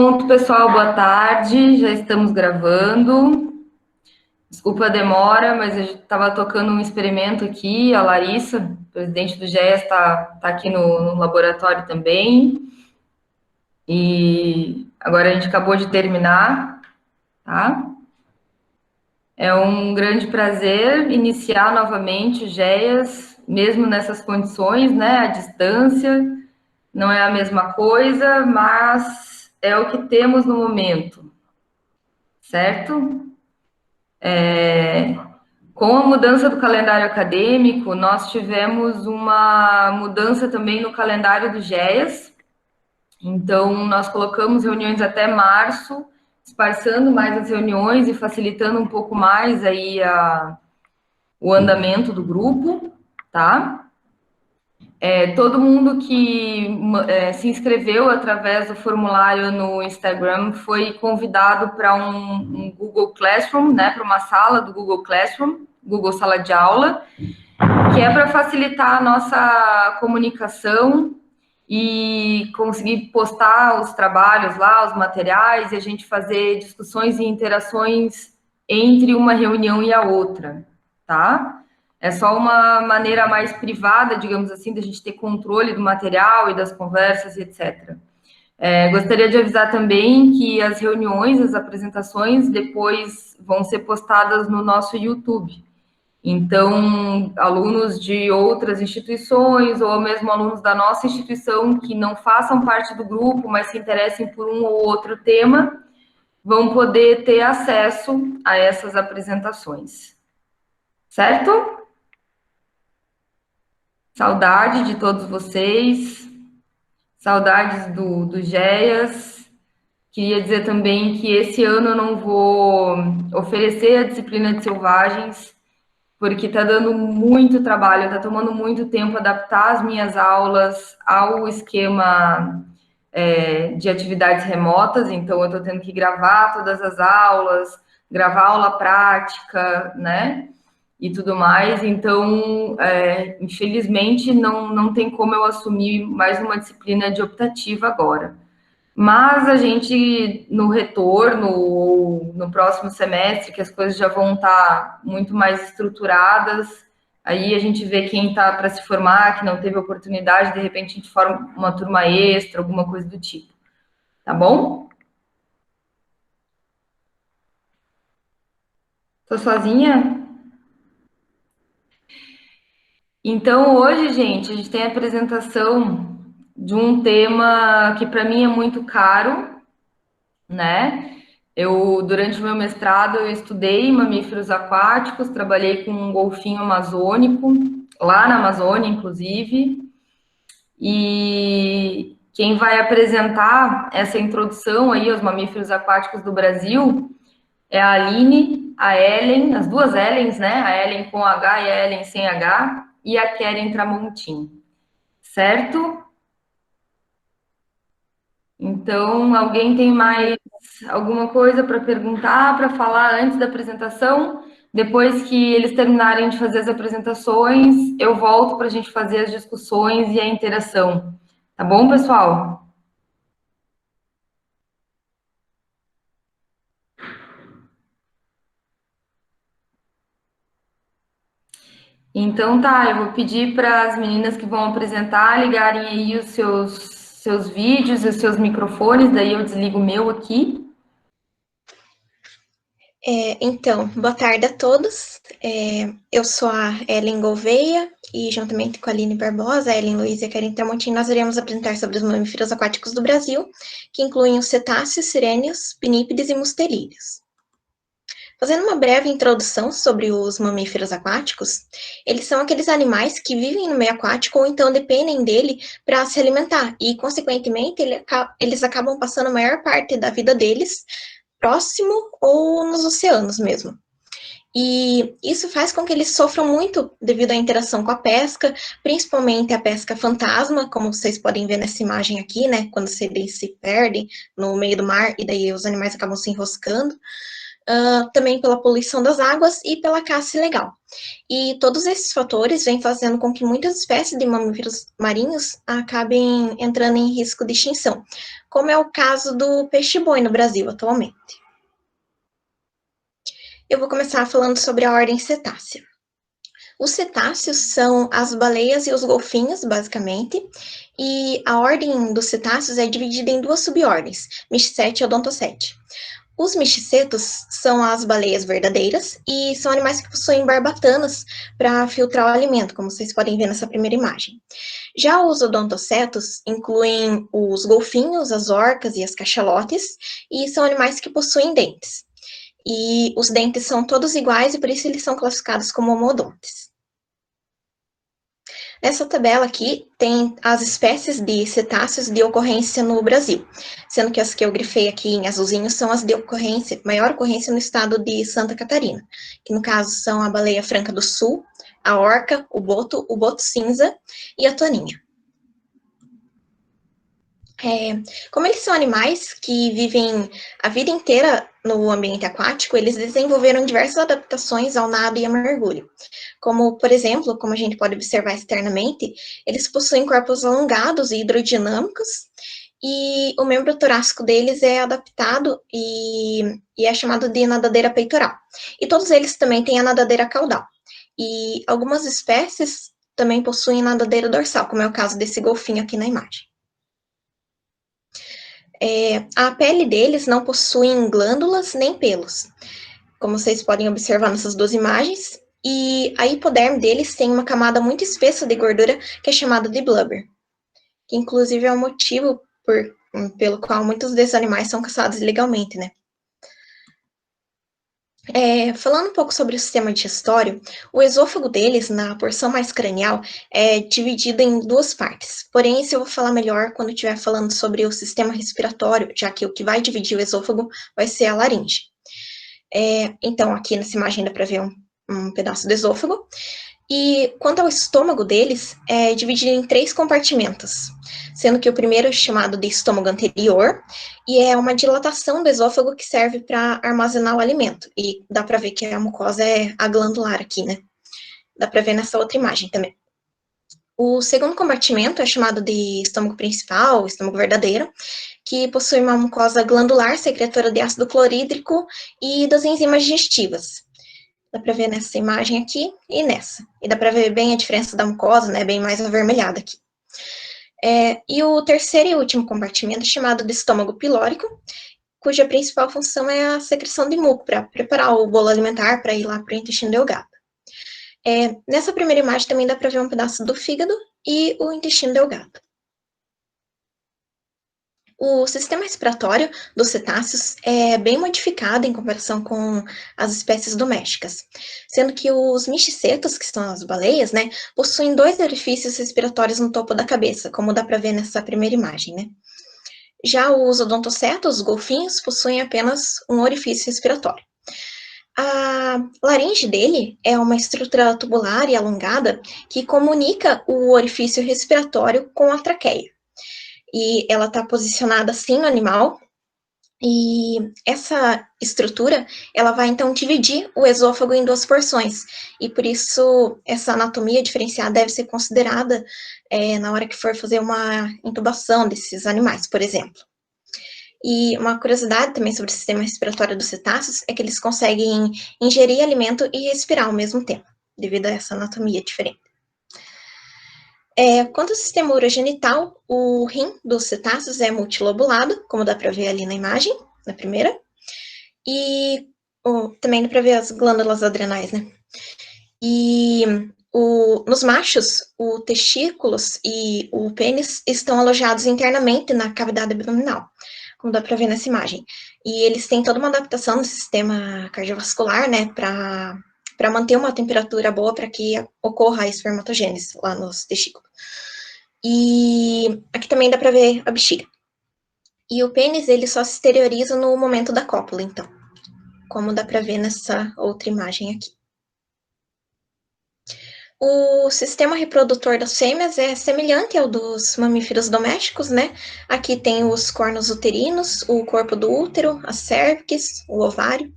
Pronto, pessoal, boa tarde. Já estamos gravando. Desculpa a demora, mas a gente estava tocando um experimento aqui. A Larissa, presidente do GES, está aqui no laboratório também. E agora a gente acabou de terminar, tá? É um grande prazer iniciar novamente o GES, mesmo nessas condições, né? À distância, não é a mesma coisa, mas é o que temos no momento, certo? Com a mudança do calendário acadêmico, nós tivemos uma mudança também no calendário do GEAS. Então, nós colocamos reuniões até março, esparçando mais as reuniões e facilitando um pouco mais aí o andamento do grupo, tá? Todo mundo que se inscreveu através do formulário no Instagram foi convidado para um Google Classroom, né, para uma sala do Google Classroom, Google Sala de Aula, que é para facilitar a nossa comunicação e conseguir postar os trabalhos lá, os materiais, e a gente fazer discussões e interações entre uma reunião e a outra, tá? É só uma maneira mais privada, digamos assim, da gente ter controle do material e das conversas, etc. Gostaria de avisar também que as reuniões, as apresentações, depois vão ser postadas no nosso YouTube. Então, alunos de outras instituições, ou mesmo alunos da nossa instituição que não façam parte do grupo, mas se interessem por um ou outro tema, vão poder ter acesso a essas apresentações. Certo? Saudade de todos vocês, saudades do GEAS. Queria dizer também que esse ano eu não vou oferecer a disciplina de selvagens, porque está dando muito trabalho, está tomando muito tempo adaptar as minhas aulas ao esquema de atividades remotas, então eu estou tendo que gravar todas as aulas, gravar aula prática, né? E tudo mais, então, infelizmente, não tem como eu assumir mais uma disciplina de optativa agora. Mas a gente, no retorno, ou no próximo semestre, que as coisas já vão estar muito mais estruturadas, aí a gente vê quem está para se formar, que não teve oportunidade, de repente a gente forma uma turma extra, alguma coisa do tipo. Tá bom? Tô sozinha? Então, hoje, gente, a gente tem a apresentação de um tema que para mim é muito caro, né? Durante o meu mestrado, eu estudei mamíferos aquáticos, trabalhei com um golfinho amazônico, lá na Amazônia, inclusive, e quem vai apresentar essa introdução aí aos mamíferos aquáticos do Brasil é a Aline, a Ellen, as duas Ellens, né? A Ellen com H e a Ellen sem H, e a Keren Tramontim, certo? Então, alguém tem mais alguma coisa para perguntar, para falar antes da apresentação? Depois que eles terminarem de fazer as apresentações, eu volto para a gente fazer as discussões e a interação. Tá bom, pessoal? Então tá, eu vou pedir para as meninas que vão apresentar ligarem aí os seus vídeos e os seus microfones, daí eu desligo o meu aqui. Então, boa tarde a todos. Eu sou a Ellen Gouveia e, juntamente com a Aline Barbosa, a Ellen Luiz e a Karen Tramontim, nós iremos apresentar sobre os mamíferos aquáticos do Brasil, que incluem os cetáceos, sirêneos, pinípedes e mustelídeos. Fazendo uma breve introdução sobre os mamíferos aquáticos, eles são aqueles animais que vivem no meio aquático ou então dependem dele para se alimentar e, consequentemente, eles acabam passando a maior parte da vida deles próximo ou nos oceanos mesmo. E isso faz com que eles sofram muito devido à interação com a pesca, principalmente a pesca fantasma, como vocês podem ver nessa imagem aqui, né? Quando eles se perdem no meio do mar e daí os animais acabam se enroscando. também pela poluição das águas e pela caça ilegal. E todos esses fatores vêm fazendo com que muitas espécies de mamíferos marinhos acabem entrando em risco de extinção, como é o caso do peixe-boi no Brasil atualmente. Eu vou começar falando sobre a ordem cetácea. Os cetáceos são as baleias e os golfinhos, basicamente, e a ordem dos cetáceos é dividida em duas subordens, Mischete e Odontocete. Os misticetos são as baleias verdadeiras e são animais que possuem barbatanas para filtrar o alimento, como vocês podem ver nessa primeira imagem. Já os odontocetos incluem os golfinhos, as orcas e as cachalotes, e são animais que possuem dentes. E os dentes são todos iguais e por isso eles são classificados como homodontes. Nessa tabela aqui tem as espécies de cetáceos de ocorrência no Brasil, sendo que as que eu grifei aqui em azulzinho são as de ocorrência, maior ocorrência no estado de Santa Catarina, que no caso são a baleia franca do sul, a orca, o boto cinza e a toninha. Como eles são animais que vivem a vida inteira no ambiente aquático, eles desenvolveram diversas adaptações ao nado e ao mergulho. Como, por exemplo, como a gente pode observar externamente, eles possuem corpos alongados e hidrodinâmicos, e o membro torácico deles é adaptado e é chamado de nadadeira peitoral. E todos eles também têm a nadadeira caudal. E algumas espécies também possuem nadadeira dorsal, como é o caso desse golfinho aqui na imagem. A pele deles não possui glândulas nem pelos, como vocês podem observar nessas duas imagens, e a hipoderme deles tem uma camada muito espessa de gordura que é chamada de blubber, que inclusive é o motivo pelo qual muitos desses animais são caçados ilegalmente, né? Falando um pouco sobre o sistema digestório, o esôfago deles, na porção mais cranial, é dividido em duas partes. Porém, isso eu vou falar melhor quando estiver falando sobre o sistema respiratório, já que o que vai dividir o esôfago vai ser a laringe. Então, aqui nessa imagem dá para ver um pedaço do esôfago. E quanto ao estômago deles, é dividido em 3 compartimentos, sendo que o primeiro é chamado de estômago anterior, e é uma dilatação do esôfago que serve para armazenar o alimento. E dá para ver que a mucosa é a glandular aqui, né? Dá para ver nessa outra imagem também. O segundo compartimento é chamado de estômago principal, estômago verdadeiro, que possui uma mucosa glandular secretora de ácido clorídrico e das enzimas digestivas. Dá para ver nessa imagem aqui e nessa. E dá para ver bem a diferença da mucosa, né? Bem mais avermelhada aqui. E o terceiro e último compartimento é chamado de estômago pilórico, cuja principal função é a secreção de muco, para preparar o bolo alimentar para ir lá para o intestino delgado. Nessa primeira imagem também dá para ver um pedaço do fígado e o intestino delgado. O sistema respiratório dos cetáceos é bem modificado em comparação com as espécies domésticas, sendo que os misticetos, que são as baleias, né, possuem 2 orifícios respiratórios no topo da cabeça, como dá para ver nessa primeira imagem, né. Já os odontocetos, os golfinhos, possuem apenas um orifício respiratório. A laringe dele é uma estrutura tubular e alongada que comunica o orifício respiratório com a traqueia. E ela está posicionada assim no animal, e essa estrutura, ela vai então dividir o esôfago em 2 porções, e por isso essa anatomia diferenciada deve ser considerada na hora que for fazer uma intubação desses animais, por exemplo. E uma curiosidade também sobre o sistema respiratório dos cetáceos é que eles conseguem ingerir alimento e respirar ao mesmo tempo, devido a essa anatomia diferente. Quanto ao sistema urogenital, o rim dos cetáceos é multilobulado, como dá para ver ali na imagem, na primeira, e também dá para ver as glândulas adrenais, né? E nos machos, os testículos e o pênis estão alojados internamente na cavidade abdominal, como dá para ver nessa imagem. E eles têm toda uma adaptação no sistema cardiovascular, né, para manter uma temperatura boa para que ocorra a espermatogênese lá nos testículos. E aqui também dá para ver a bexiga. E o pênis, ele só se exterioriza no momento da cópula, então, como dá para ver nessa outra imagem aqui. O sistema reprodutor das fêmeas é semelhante ao dos mamíferos domésticos, né? Aqui tem os cornos uterinos, o corpo do útero, a cervix, o ovário.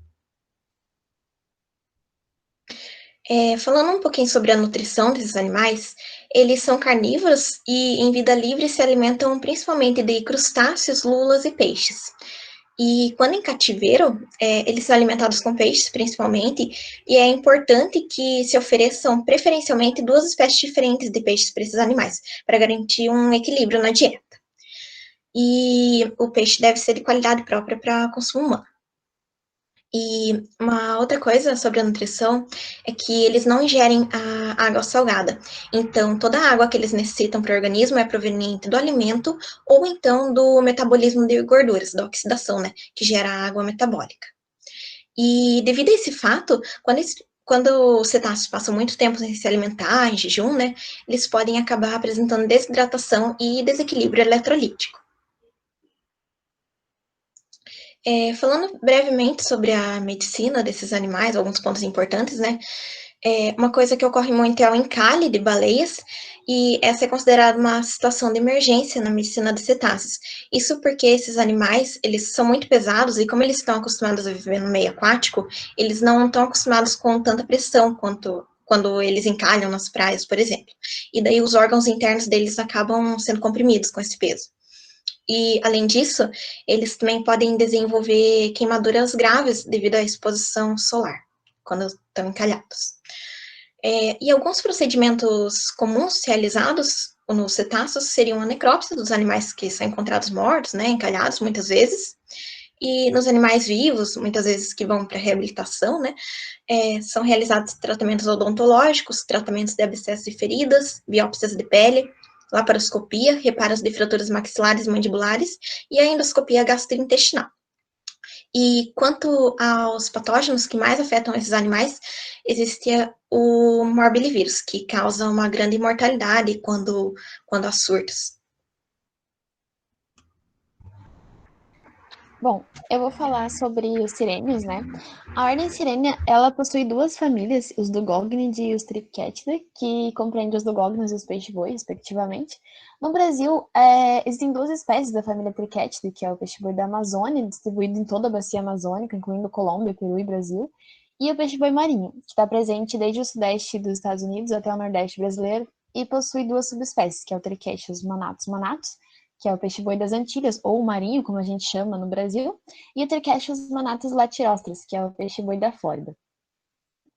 Falando um pouquinho sobre a nutrição desses animais, eles são carnívoros e, em vida livre, se alimentam principalmente de crustáceos, lulas e peixes. E quando em cativeiro, eles são alimentados com peixes, principalmente, e é importante que se ofereçam preferencialmente duas espécies diferentes de peixes para esses animais, para garantir um equilíbrio na dieta. E o peixe deve ser de qualidade própria para consumo humano. E uma outra coisa sobre a nutrição é que eles não ingerem a água salgada. Então, toda a água que eles necessitam para o organismo é proveniente do alimento ou então do metabolismo de gorduras, da oxidação, né, que gera a água metabólica. E devido a esse fato, quando os cetáceos passam muito tempo sem se alimentar, em jejum, né, eles podem acabar apresentando desidratação e desequilíbrio eletrolítico. Falando brevemente sobre a medicina desses animais, alguns pontos importantes, né? Uma coisa que ocorre muito é o encalhe de baleias, e essa é considerada uma situação de emergência na medicina de cetáceos. Isso porque esses animais, eles são muito pesados, e como eles estão acostumados a viver no meio aquático, eles não estão acostumados com tanta pressão quanto quando eles encalham nas praias, por exemplo. E daí os órgãos internos deles acabam sendo comprimidos com esse peso. E, além disso, eles também podem desenvolver queimaduras graves devido à exposição solar, quando estão encalhados. E alguns procedimentos comuns realizados nos cetáceos seriam a necrópsia dos animais que são encontrados mortos, né, encalhados muitas vezes, e nos animais vivos, muitas vezes que vão para reabilitação, né, são realizados tratamentos odontológicos, tratamentos de abscessos e feridas, biópsias de pele, laparoscopia, reparos de fraturas maxilares e mandibulares e a endoscopia gastrointestinal. E quanto aos patógenos que mais afetam esses animais, existia o morbilivírus, que causa uma grande mortalidade quando há surtos. Bom, eu vou falar sobre os sirênios, né? A ordem sirênia, ela possui duas famílias, os dugógnide e os triquetidae, que compreendem os dugógnios e os peixe-boi, respectivamente. No Brasil, existem duas espécies da família triquetidae, que é o peixe-boi da Amazônia, distribuído em toda a bacia amazônica, incluindo Colômbia, Peru e Brasil, e o peixe-boi marinho, que está presente desde o sudeste dos Estados Unidos até o nordeste brasileiro, e possui duas subespécies, que é o triquetius manatus manatus, que é o peixe-boi das Antilhas, ou o marinho, como a gente chama no Brasil, e o Trichechus manatus latirostris, que é o peixe-boi da Flórida.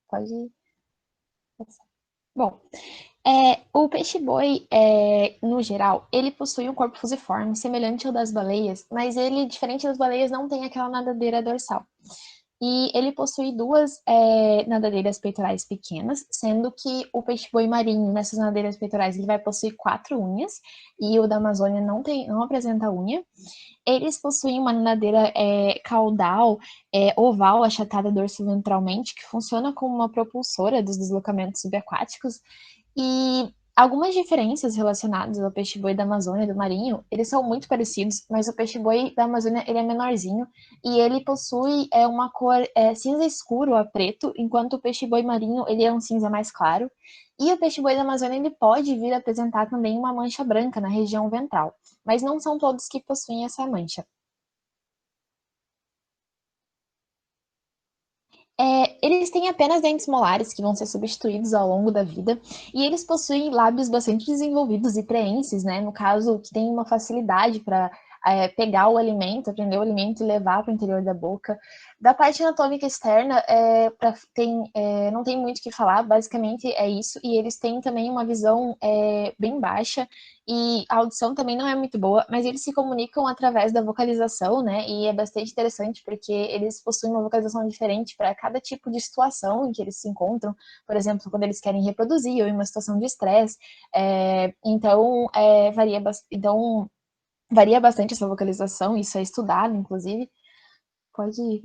Pode ir. Bom, o peixe-boi, no geral, ele possui um corpo fusiforme, semelhante ao das baleias, mas ele, diferente das baleias, não tem aquela nadadeira dorsal. E ele possui duas nadadeiras peitorais pequenas, sendo que o peixe-boi marinho, nessas nadadeiras peitorais, ele vai possuir 4 unhas, e o da Amazônia não apresenta unha. Eles possuem uma nadadeira caudal, oval, achatada dorso-ventralmente, que funciona como uma propulsora dos deslocamentos subaquáticos. E algumas diferenças relacionadas ao peixe-boi da Amazônia e do marinho, eles são muito parecidos, mas o peixe-boi da Amazônia ele é menorzinho e ele possui uma cor cinza escuro a preto, enquanto o peixe-boi marinho ele é um cinza mais claro. E o peixe-boi da Amazônia ele pode vir a apresentar também uma mancha branca na região ventral, mas não são todos que possuem essa mancha. Eles têm apenas dentes molares que vão ser substituídos ao longo da vida, e eles possuem lábios bastante desenvolvidos e preenses, né? No caso, que tem uma facilidade para pegar o alimento, aprender o alimento e levar para o interior da boca. Da parte anatômica externa, não tem muito o que falar, basicamente é isso, e eles têm também uma visão bem baixa, e a audição também não é muito boa, mas eles se comunicam através da vocalização, né? E é bastante interessante porque eles possuem uma vocalização diferente para cada tipo de situação em que eles se encontram. Por exemplo, quando eles querem reproduzir ou em uma situação de estresse. Então, varia bastante essa vocalização, isso é estudado, inclusive. Pode ir.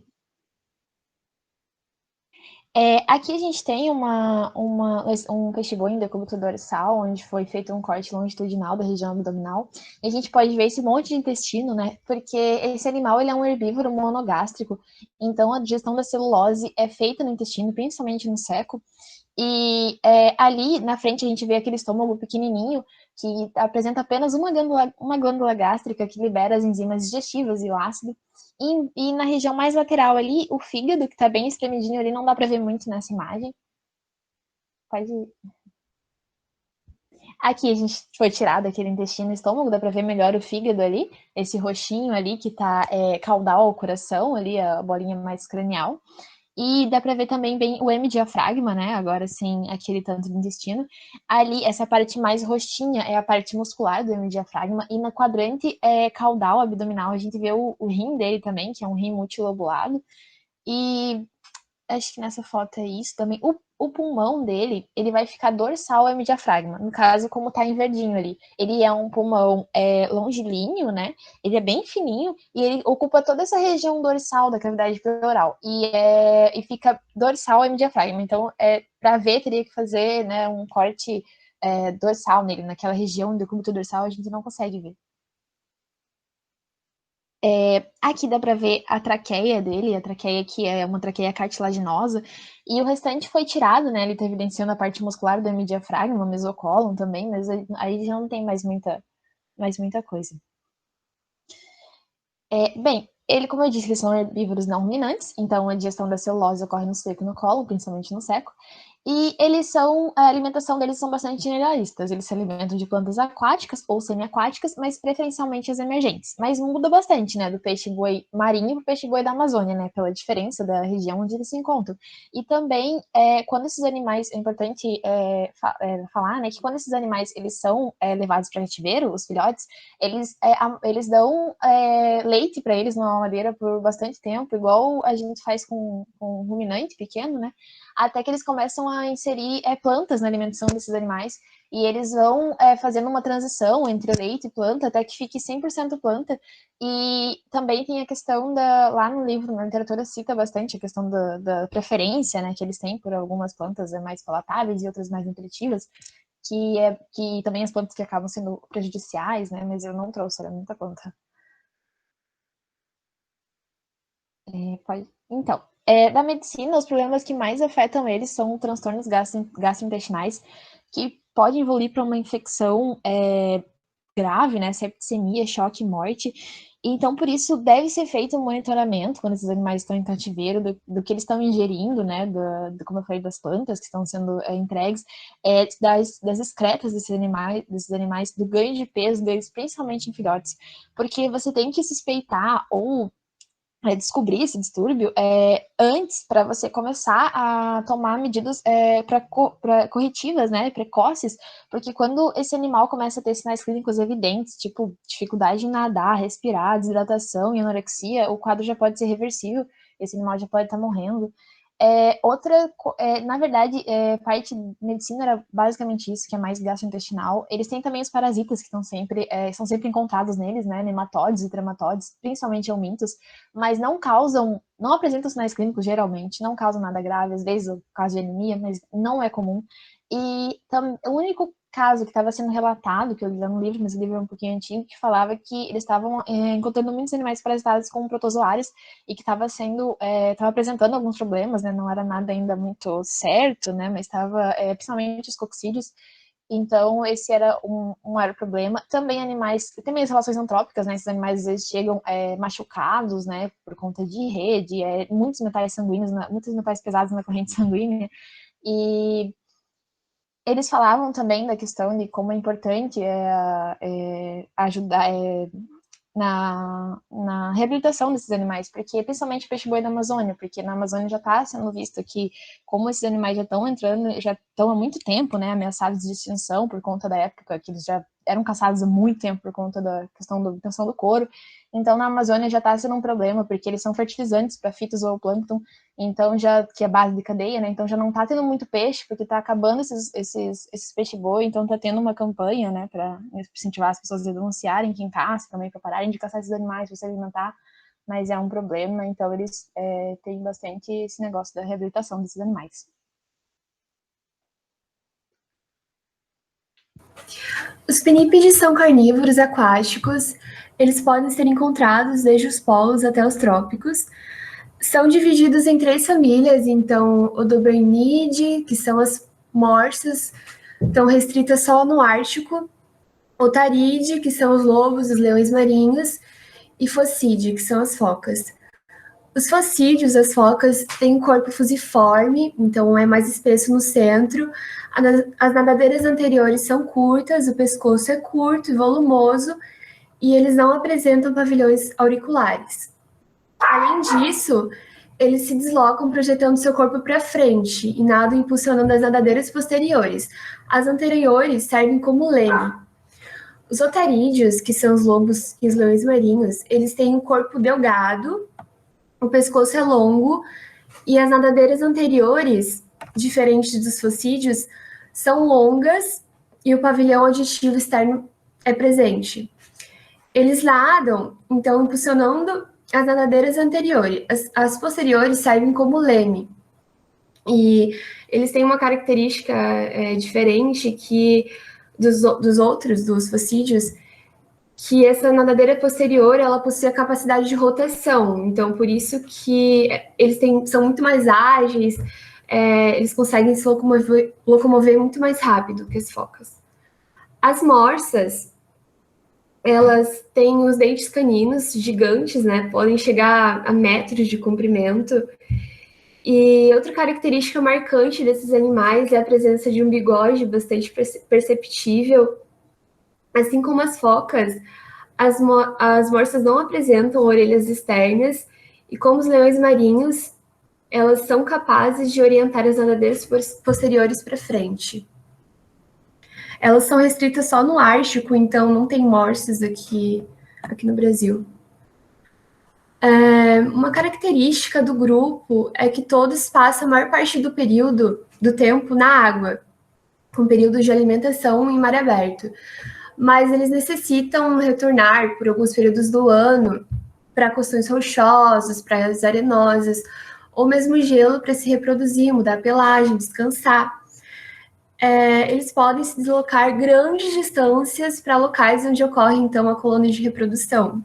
Aqui a gente tem um peixe-boi em decúbito dorsal, onde foi feito um corte longitudinal da região abdominal. E a gente pode ver esse monte de intestino, né? Porque esse animal ele é um herbívoro monogástrico, então a digestão da celulose é feita no intestino, principalmente no seco. E ali na frente a gente vê aquele estômago pequenininho que apresenta apenas uma glândula gástrica que libera as enzimas digestivas e o ácido. E na região mais lateral ali, o fígado, que está bem espremidinho ali, não dá para ver muito nessa imagem. Pode ir. Aqui a gente foi tirado aquele intestino e estômago, dá pra ver melhor o fígado ali, esse roxinho ali que tá caudal ao coração, ali a bolinha mais cranial. E dá pra ver também bem o hemidiafragma, né? Agora sim, aquele tanto do intestino. Ali, essa parte mais roxinha é a parte muscular do hemidiafragma. E no quadrante caudal, abdominal, a gente vê o rim dele também, que é um rim multilobulado. E acho que nessa foto é isso também. O pulmão dele, ele vai ficar dorsal ao hemidiafragma. No caso, como tá em verdinho ali. Ele é um pulmão longilíneo, né? Ele é bem fininho e ele ocupa toda essa região dorsal da cavidade pleural. E fica dorsal ao hemidiafragma. Então, para ver, teria que fazer, né, um corte dorsal nele. Naquela região do cúbito dorsal, a gente não consegue ver. Aqui dá para ver a traqueia dele, a traqueia que é uma traqueia cartilaginosa, e o restante foi tirado, né? Ele está evidenciando a parte muscular do hemidiafragma, o mesocólon também, mas aí já não tem mais muita coisa. Bem, como eu disse, eles são herbívoros não ruminantes, então a digestão da celulose ocorre no seco e no colo, principalmente no seco. E a alimentação deles são bastante generalistas. Eles se alimentam de plantas aquáticas ou semiaquáticas, mas preferencialmente as emergentes. Mas muda bastante, né, do peixe-boi marinho para o peixe-boi da Amazônia, né, pela diferença da região onde eles se encontram. E também, quando esses animais, é importante falar, né, que quando esses animais eles são levados para cativeiro, os filhotes, eles dão leite para eles numa mamadeira por bastante tempo, igual a gente faz com um ruminante pequeno, né? Até que eles começam a inserir plantas na alimentação desses animais, e eles vão fazendo uma transição entre leite e planta, até que fique 100% planta. E também tem a questão lá no livro, na literatura cita bastante a questão da preferência, né, que eles têm por algumas plantas mais palatáveis e outras mais nutritivas, que também as plantas que acabam sendo prejudiciais, né, mas eu não trouxe, era muita planta. Então, da medicina, os problemas que mais afetam eles são transtornos gastrointestinais, que podem evoluir para uma infecção grave, né, septicemia, choque e morte. Então, por isso, deve ser feito um monitoramento quando esses animais estão em cativeiro, do que eles estão ingerindo, né, como eu falei, das plantas que estão sendo entregues, das excretas desses animais, do ganho de peso deles, principalmente em filhotes. Porque você tem que suspeitar ou descobrir esse distúrbio antes, para você começar a tomar medidas corretivas, né, precoces, porque quando esse animal começa a ter sinais clínicos evidentes, tipo dificuldade em nadar, respirar, desidratação e anorexia, o quadro já pode ser reversível, esse animal já pode estar morrendo. Na verdade, parte de medicina era basicamente isso, que é mais gastrointestinal. Eles têm também os parasitas que são sempre encontrados neles, né, nematóides e trematóides, principalmente eumintos, mas não apresentam sinais clínicos geralmente, não causam nada grave, às vezes o caso de anemia, mas não é comum. E o único caso que estava sendo relatado, que eu li no livro, mas o livro é um pouquinho antigo, que falava que eles estavam encontrando muitos animais parasitados com protozoários e que estava apresentando alguns problemas, né? Não era nada ainda muito certo, né? Mas estava, principalmente os coccidídeos. Então, esse era um maior problema. Também também as relações antrópicas, né? Esses animais às vezes chegam machucados, né? Por conta de rede, muitos metais sanguíneos, muitos metais pesados na corrente sanguínea. E eles falavam também da questão de como é importante ajudar na reabilitação desses animais, porque principalmente o peixe-boi da Amazônia, porque na Amazônia já está sendo visto que, como esses animais já estão há muito tempo, né, ameaçados de extinção por conta da época que eles já eram caçados há muito tempo por conta da questão da obtenção do couro. Então, na Amazônia já está sendo um problema, porque eles são fertilizantes para fitozoplâncton, então que é base de cadeia, né? Então já não está tendo muito peixe, porque está acabando esses peixe-boi, então está tendo uma campanha, né, para incentivar as pessoas a denunciarem quem caça também, para pararem de caçar esses animais, para se alimentar, mas é um problema, então eles têm bastante esse negócio da reabilitação desses animais. Os pinípedes são carnívoros aquáticos, eles podem ser encontrados desde os polos até os trópicos. São divididos em 3 famílias, então o Dobernide, que são as morsas, estão restritas só no Ártico, Otaride, que são os lobos, os leões marinhos, e Focide, que são as focas. Os focídeos, as focas, têm um corpo fusiforme, então é mais espesso no centro. As nadadeiras anteriores são curtas, o pescoço é curto e volumoso, e eles não apresentam pavilhões auriculares. Além disso, eles se deslocam projetando seu corpo para frente e nadam impulsionando as nadadeiras posteriores. As anteriores servem como leme. Os otarídeos, que são os lobos e os leões marinhos, eles têm um corpo delgado, o pescoço é longo, e as nadadeiras anteriores, diferentes dos focídeos, são longas e o pavilhão auditivo externo é presente. Eles nadam, então, impulsionando as nadadeiras anteriores. As posteriores servem como leme. E eles têm uma característica diferente que dos outros, dos focídeos, que essa nadadeira posterior, ela possui a capacidade de rotação. Então, por isso que eles são muito mais ágeis, eles conseguem se locomover muito mais rápido que as focas. As morsas, elas têm os dentes caninos gigantes, né? Podem chegar a metros de comprimento. E outra característica marcante desses animais é a presença de um bigode bastante perceptível. Assim como as focas, as morsas não apresentam orelhas externas, e como os leões marinhos, elas são capazes de orientar as nadadeiras posteriores para frente. Elas são restritas só no Ártico, então não tem morsas aqui no Brasil. Uma característica do grupo é que todos passam a maior parte do tempo na água, com períodos de alimentação em mar aberto. Mas eles necessitam retornar por alguns períodos do ano para costões rochosos, praias arenosas, ou mesmo gelo para se reproduzir, mudar a pelagem, descansar. Eles podem se deslocar grandes distâncias para locais onde ocorre, então, a colônia de reprodução.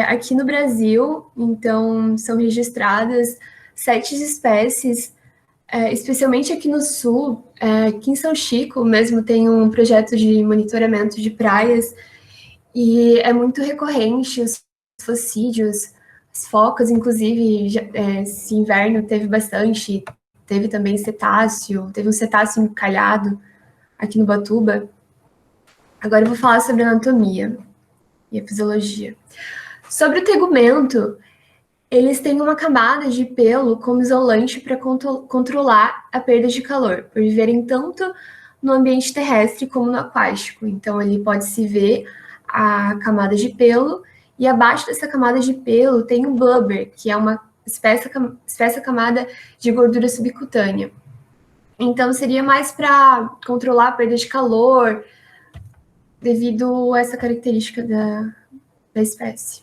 Aqui no Brasil, então, são registradas 7 espécies, especialmente aqui no sul, aqui em São Chico mesmo tem um projeto de monitoramento de praias, e é muito recorrente os focídeos, as focas, inclusive, esse inverno teve bastante. Teve também cetáceo, teve um cetáceo encalhado aqui no Ubatuba. Agora eu vou falar sobre anatomia e a fisiologia. Sobre o tegumento, eles têm uma camada de pelo como isolante para controlar a perda de calor, por viverem tanto no ambiente terrestre como no aquático. Então, ali pode-se ver a camada de pelo, e abaixo dessa camada de pelo tem um blubber, que é uma espessa camada de gordura subcutânea. Então, seria mais para controlar a perda de calor, devido a essa característica da espécie.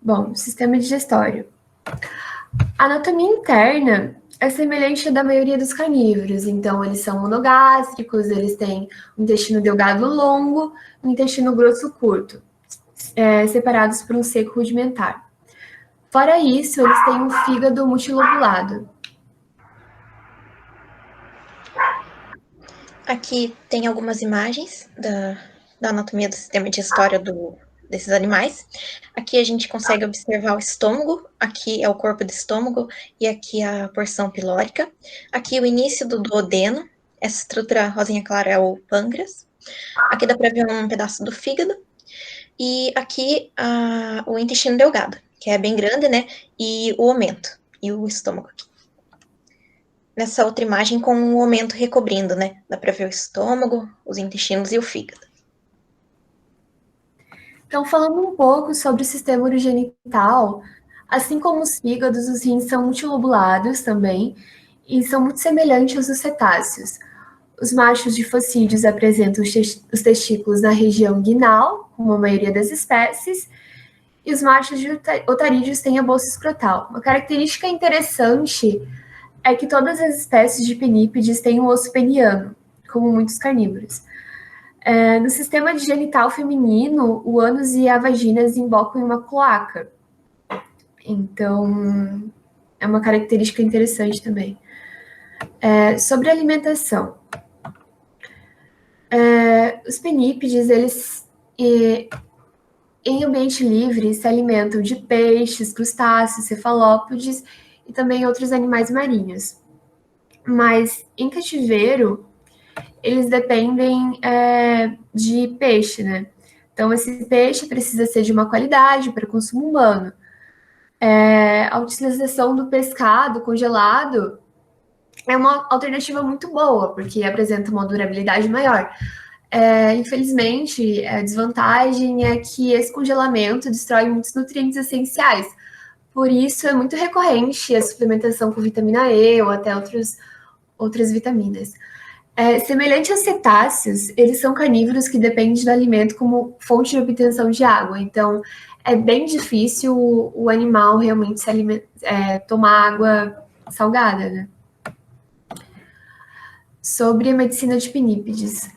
Bom, sistema digestório. A anatomia interna é semelhante à da maioria dos carnívoros, então eles são monogástricos, eles têm um intestino delgado longo, um intestino grosso curto, separados por um seco rudimentar. Fora isso, eles têm um fígado multilobulado. Aqui tem algumas imagens da anatomia do sistema digestório desses animais. Aqui a gente consegue observar o estômago, aqui é o corpo do estômago e aqui a porção pilórica. Aqui o início do duodeno, essa estrutura rosinha clara é o pâncreas. Aqui dá para ver um pedaço do fígado. E aqui o intestino delgado, que é bem grande, né? E o omento, e o estômago aqui. Nessa outra imagem com o omento recobrindo, né? Dá para ver o estômago, os intestinos e o fígado. Então, falando um pouco sobre o sistema urogenital, assim como os fígados, os rins são multilobulados também, e são muito semelhantes aos dos cetáceos. Os machos de focídeos apresentam os testículos na região inguinal, como a maioria das espécies, e os machos de otarídeos têm a bolsa escrotal. Uma característica interessante é que todas as espécies de penípedes têm um osso peniano, como muitos carnívoros. No sistema genital feminino, o ânus e a vagina desembocam em uma cloaca. Então, é uma característica interessante também. Sobre a alimentação. Os penípedes, eles Em ambiente livre, se alimentam de peixes, crustáceos, cefalópodes e também outros animais marinhos. Mas em cativeiro, eles dependem de peixe, né? Então, esse peixe precisa ser de uma qualidade para consumo humano. A utilização do pescado congelado é uma alternativa muito boa, porque apresenta uma durabilidade maior. Infelizmente, a desvantagem é que esse congelamento destrói muitos nutrientes essenciais. Por isso, é muito recorrente a suplementação com vitamina E ou até outras vitaminas. Semelhante aos cetáceos, eles são carnívoros que dependem do alimento como fonte de obtenção de água. Então, é bem difícil o animal realmente tomar água salgada, né? Sobre a medicina de pinípedes.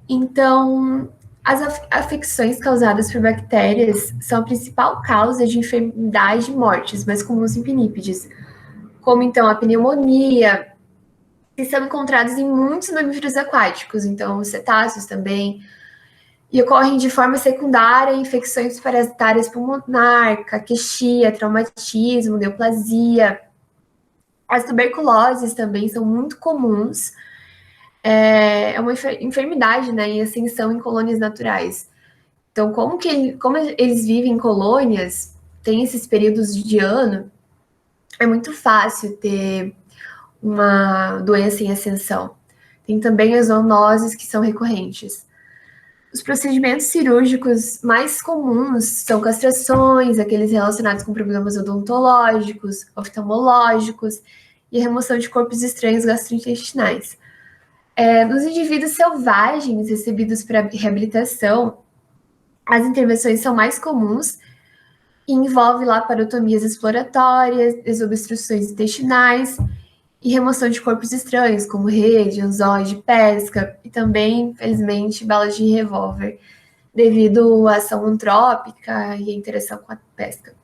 Então, as afecções causadas por bactérias são a principal causa de enfermidade e mortes mais comuns em pinípedes, como então a pneumonia, que são encontrados em muitos mamíferos aquáticos, então os cetáceos também, e ocorrem de forma secundária infecções parasitárias pulmonar, caquexia, traumatismo, neoplasia. As tuberculoses também são muito comuns. É uma enfermidade, né, em ascensão em colônias naturais. Então, como eles vivem em colônias, tem esses períodos de ano, é muito fácil ter uma doença em ascensão. Tem também as zoonoses que são recorrentes. Os procedimentos cirúrgicos mais comuns são castrações, aqueles relacionados com problemas odontológicos, oftalmológicos e a remoção de corpos estranhos gastrointestinais. Nos indivíduos selvagens recebidos para reabilitação, as intervenções são mais comuns e envolve laparotomias exploratórias, desobstruções intestinais e remoção de corpos estranhos, como rede, anzóis de pesca e também, infelizmente, balas de revólver, devido à ação antrópica e a interação com a pesca.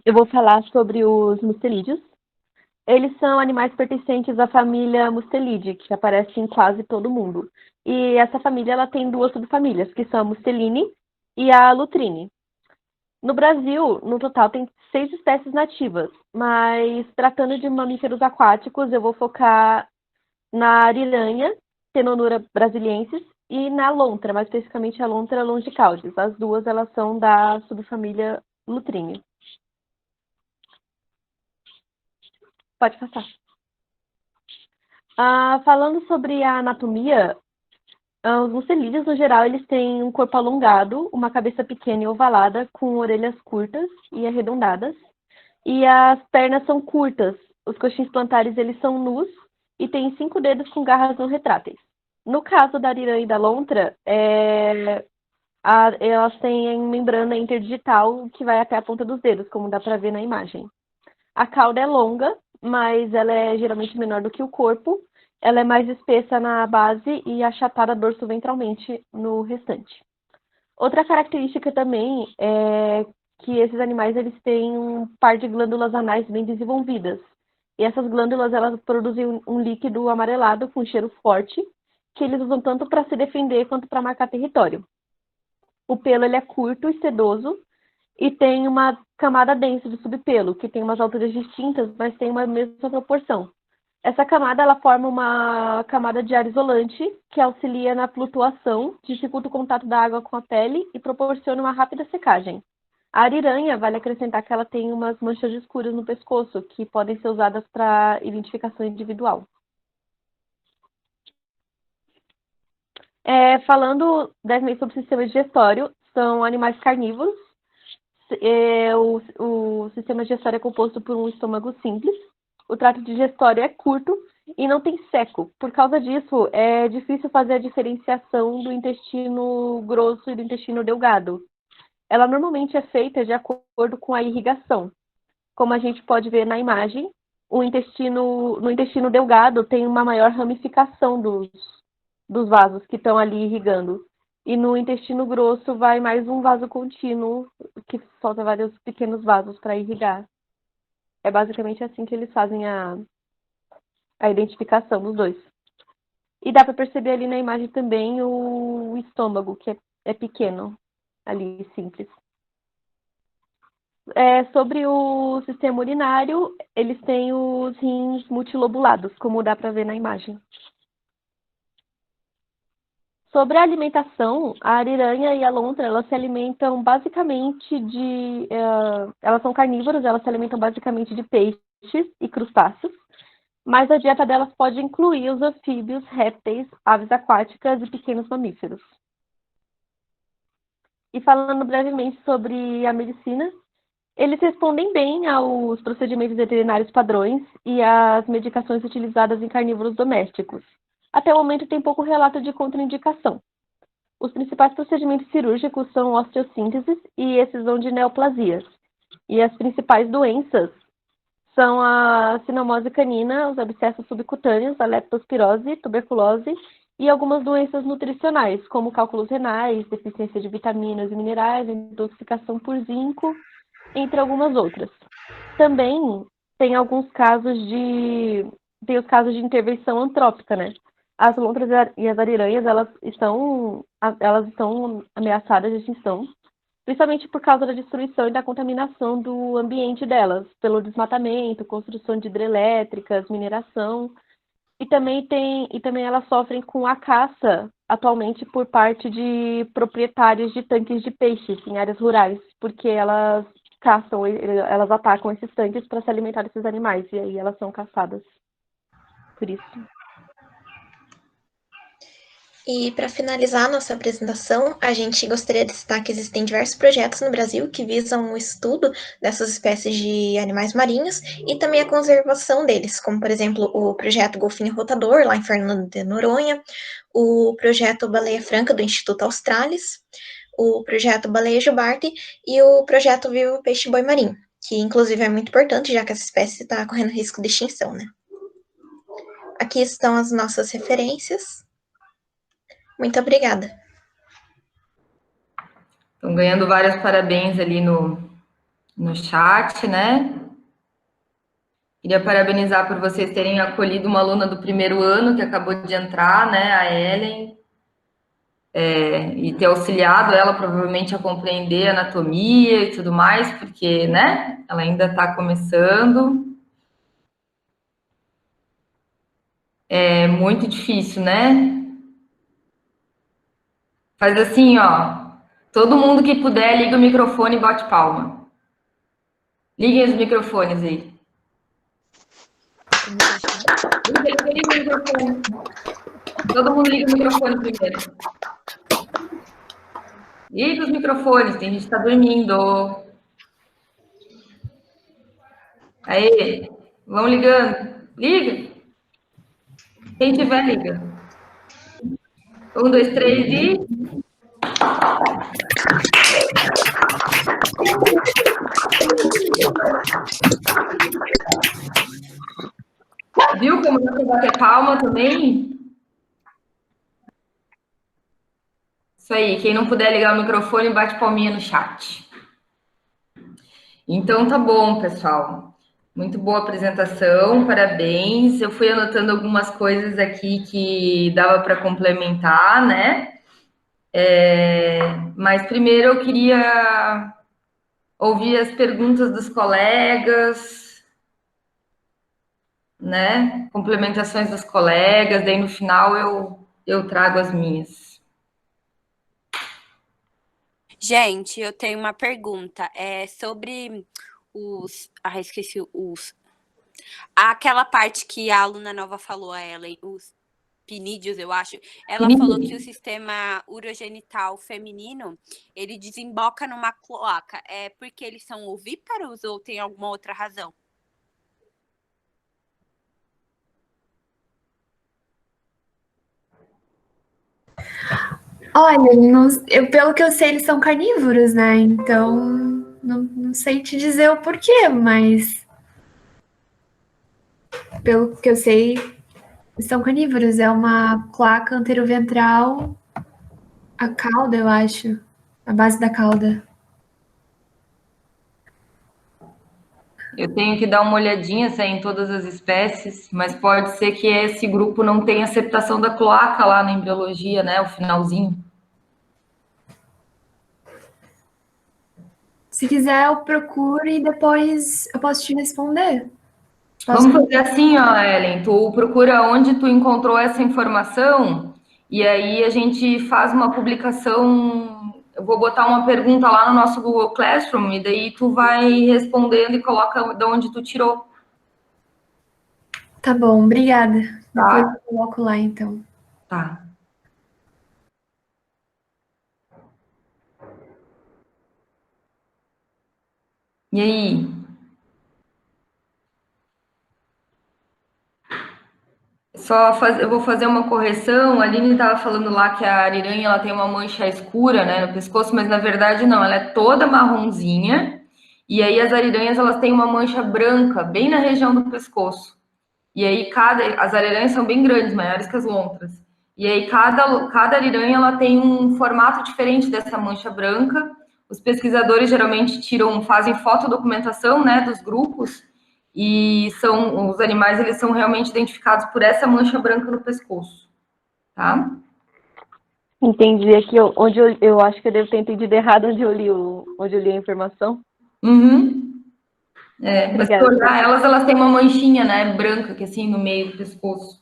Eu vou falar sobre os mustelídeos. Eles são animais pertencentes à família Mustelidae, que aparece em quase todo mundo. E essa família ela tem duas subfamílias, que são a Musteline e a Lutrine. No Brasil, no total, tem 6 espécies nativas, mas tratando de mamíferos aquáticos, eu vou focar na ariranha, Tenonura brasiliensis, e na lontra, mais especificamente a lontra longicaudes. As duas elas são da subfamília Lutrine. Pode passar. Falando sobre a anatomia, os mustelídeos, no geral, eles têm um corpo alongado, uma cabeça pequena e ovalada, com orelhas curtas e arredondadas, e as pernas são curtas. Os coxins plantares, eles são nus e têm 5 dedos com garras não retráteis. No caso da ariranha e da lontra, elas têm membrana interdigital que vai até a ponta dos dedos, como dá para ver na imagem. A cauda é longa, mas ela é geralmente menor do que o corpo. Ela é mais espessa na base e achatada dorso-ventralmente no restante. Outra característica também é que esses animais eles têm um par de glândulas anais bem desenvolvidas. E essas glândulas elas produzem um líquido amarelado com cheiro forte, que eles usam tanto para se defender quanto para marcar território. O pelo ele é curto e sedoso, e tem uma camada densa de subpelo, que tem umas alturas distintas, mas tem uma mesma proporção. Essa camada ela forma uma camada de ar isolante, que auxilia na flutuação, dificulta o contato da água com a pele e proporciona uma rápida secagem. A ariranha, vale acrescentar que ela tem umas manchas escuras no pescoço, que podem ser usadas para identificação individual. Falando brevemente sobre o sistema digestório, são animais carnívoros. O sistema digestório é composto por um estômago simples. O trato digestório é curto e não tem seco. Por causa disso, é difícil fazer a diferenciação do intestino grosso e do intestino delgado. Ela normalmente é feita de acordo com a irrigação. Como a gente pode ver na imagem, no intestino delgado tem uma maior ramificação dos vasos que estão ali irrigando. E no intestino grosso vai mais um vaso contínuo, que solta vários pequenos vasos para irrigar. É basicamente assim que eles fazem a identificação dos dois. E dá para perceber ali na imagem também o estômago, que é pequeno, ali, simples. Sobre o sistema urinário, eles têm os rins multilobulados, como dá para ver na imagem. Sobre a alimentação, a ariranha e a lontra, elas se alimentam basicamente elas são carnívoras, elas se alimentam basicamente de peixes e crustáceos, mas a dieta delas pode incluir os anfíbios, répteis, aves aquáticas e pequenos mamíferos. E falando brevemente sobre a medicina, eles respondem bem aos procedimentos veterinários padrões e às medicações utilizadas em carnívoros domésticos. Até o momento tem pouco relato de contraindicação. Os principais procedimentos cirúrgicos são osteossíntese e excisão de neoplasias. E as principais doenças são a sinomose canina, os abscessos subcutâneos, a leptospirose, tuberculose e algumas doenças nutricionais, como cálculos renais, deficiência de vitaminas e minerais, intoxicação por zinco, entre algumas outras. Também tem alguns casos tem os casos de intervenção antrópica, né? As lontras e as ariranhas, elas estão ameaçadas de extinção, principalmente por causa da destruição e da contaminação do ambiente delas, pelo desmatamento, construção de hidrelétricas, mineração, e também elas sofrem com a caça atualmente por parte de proprietários de tanques de peixes em áreas rurais, porque elas caçam, elas atacam esses tanques para se alimentar desses animais, e aí elas são caçadas. Por isso. E para finalizar a nossa apresentação, a gente gostaria de citar que existem diversos projetos no Brasil que visam o estudo dessas espécies de animais marinhos e também a conservação deles, como, por exemplo, o projeto Golfinho Rotador, lá em Fernando de Noronha, o projeto Baleia Franca, do Instituto Australis, o projeto Baleia Jubarte e o projeto Vivo Peixe Boi Marinho, que inclusive é muito importante, já que essa espécie está correndo risco de extinção, né? Aqui estão as nossas referências. Muito obrigada. Estão ganhando vários parabéns ali no chat, né? Queria parabenizar por vocês terem acolhido uma aluna do primeiro ano que acabou de entrar, né? A Ellen. E ter auxiliado ela provavelmente a compreender a anatomia e tudo mais, porque, né? Ela ainda está começando. É muito difícil, né? Faz assim, ó. Todo mundo que puder, liga o microfone e bote palma. Liguem os microfones aí. Liga o microfone. Todo mundo liga o microfone primeiro. Liga os microfones, tem gente que tá dormindo. Aí, vão ligando. Liga. Quem tiver, liga. 1, 2, 3 e... Viu como dá para bater palma também? Isso aí, quem não puder ligar o microfone, bate palminha no chat. Então tá bom, pessoal. Muito boa apresentação, parabéns. Eu fui anotando algumas coisas aqui que dava para complementar, né? Mas primeiro eu queria ouvir as perguntas dos colegas, né? Complementações dos colegas, daí no final eu trago as minhas. Gente, eu tenho uma pergunta. Sobre esqueci os. Aquela parte que a aluna nova falou a Ellen, os pinídeos, eu acho. Ela falou que o sistema urogenital feminino, ele desemboca numa cloaca. É porque eles são ovíparos ou tem alguma outra razão? Olha, pelo que eu sei, eles são carnívoros, né? Então, não sei te dizer o porquê, mas pelo que eu sei, são carnívoros. É uma cloaca anteroventral, a cauda, eu acho, a base da cauda. Eu tenho que dar uma olhadinha se é em todas as espécies, mas pode ser que esse grupo não tenha aceptação da cloaca lá na embriologia, né? O finalzinho. Se quiser, eu procuro e depois eu posso te responder. Vamos fazer assim, ó, Ellen. Tu procura onde tu encontrou essa informação e aí a gente faz uma publicação. Eu vou botar uma pergunta lá no nosso Google Classroom e daí tu vai respondendo e coloca de onde tu tirou. Tá bom, obrigada. Tá. Depois eu coloco lá, então. Tá. E aí? Eu vou fazer uma correção. A Aline estava falando lá que a ariranha ela tem uma mancha escura, né, no pescoço, mas na verdade não, ela é toda marronzinha. E aí as ariranhas elas têm uma mancha branca bem na região do pescoço. E aí as ariranhas são bem grandes, maiores que as lontras. E aí cada ariranha ela tem um formato diferente dessa mancha branca. Os pesquisadores geralmente fazem fotodocumentação, né, dos grupos e os animais eles são realmente identificados por essa mancha branca no pescoço, tá? Entendi aqui onde eu acho que eu devo ter entendido errado onde eu li a informação. Uhum. Mas se Obrigada. olhar elas têm uma manchinha, né, branca, que assim, no meio do pescoço.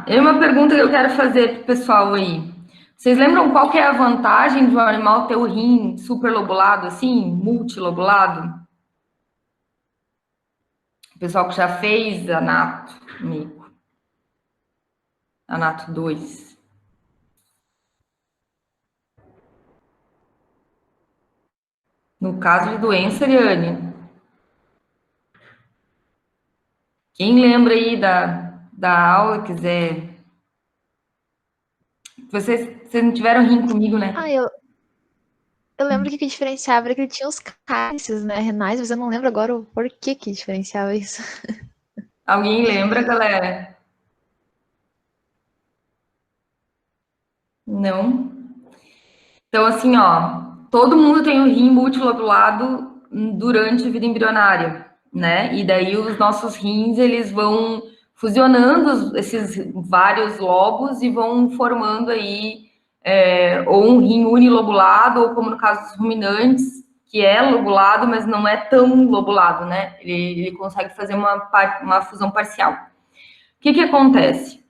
E uma pergunta que eu quero fazer pro pessoal aí. Vocês lembram qual que é a vantagem de um animal ter o rim superlobulado, assim, multilobulado? O pessoal que já fez anato, Mico. Anato 2. No caso de doença, Ariane. Quem lembra aí da aula, quiser. Vocês não tiveram rim comigo, né? Eu lembro que o que diferenciava era que ele tinha os cálices, né, renais, mas eu não lembro agora o porquê que diferenciava isso. Alguém lembra, galera? Não? Então, assim, ó, todo mundo tem o rim multilobulado durante a vida embrionária, né? E daí os nossos rins, eles vão fusionando esses vários lobos e vão formando aí ou um rim unilobulado, ou como no caso dos ruminantes, que é lobulado, mas não é tão lobulado, né? Ele consegue fazer uma fusão parcial. O que acontece?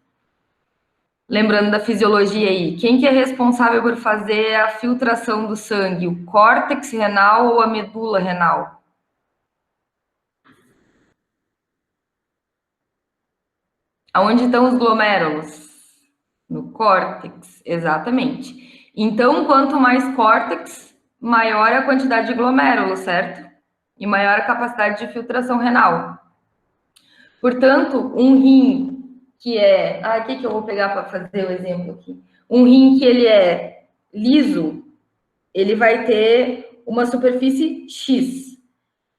Lembrando da fisiologia aí, quem que é responsável por fazer a filtração do sangue? O córtex renal ou a medula renal? Aonde estão os glomérulos? No córtex, exatamente. Então, quanto mais córtex, maior é a quantidade de glomérulos, certo? E maior a capacidade de filtração renal. Portanto, um rim que é... o que eu vou pegar para fazer o exemplo aqui? Um rim que ele é liso, ele vai ter uma superfície X.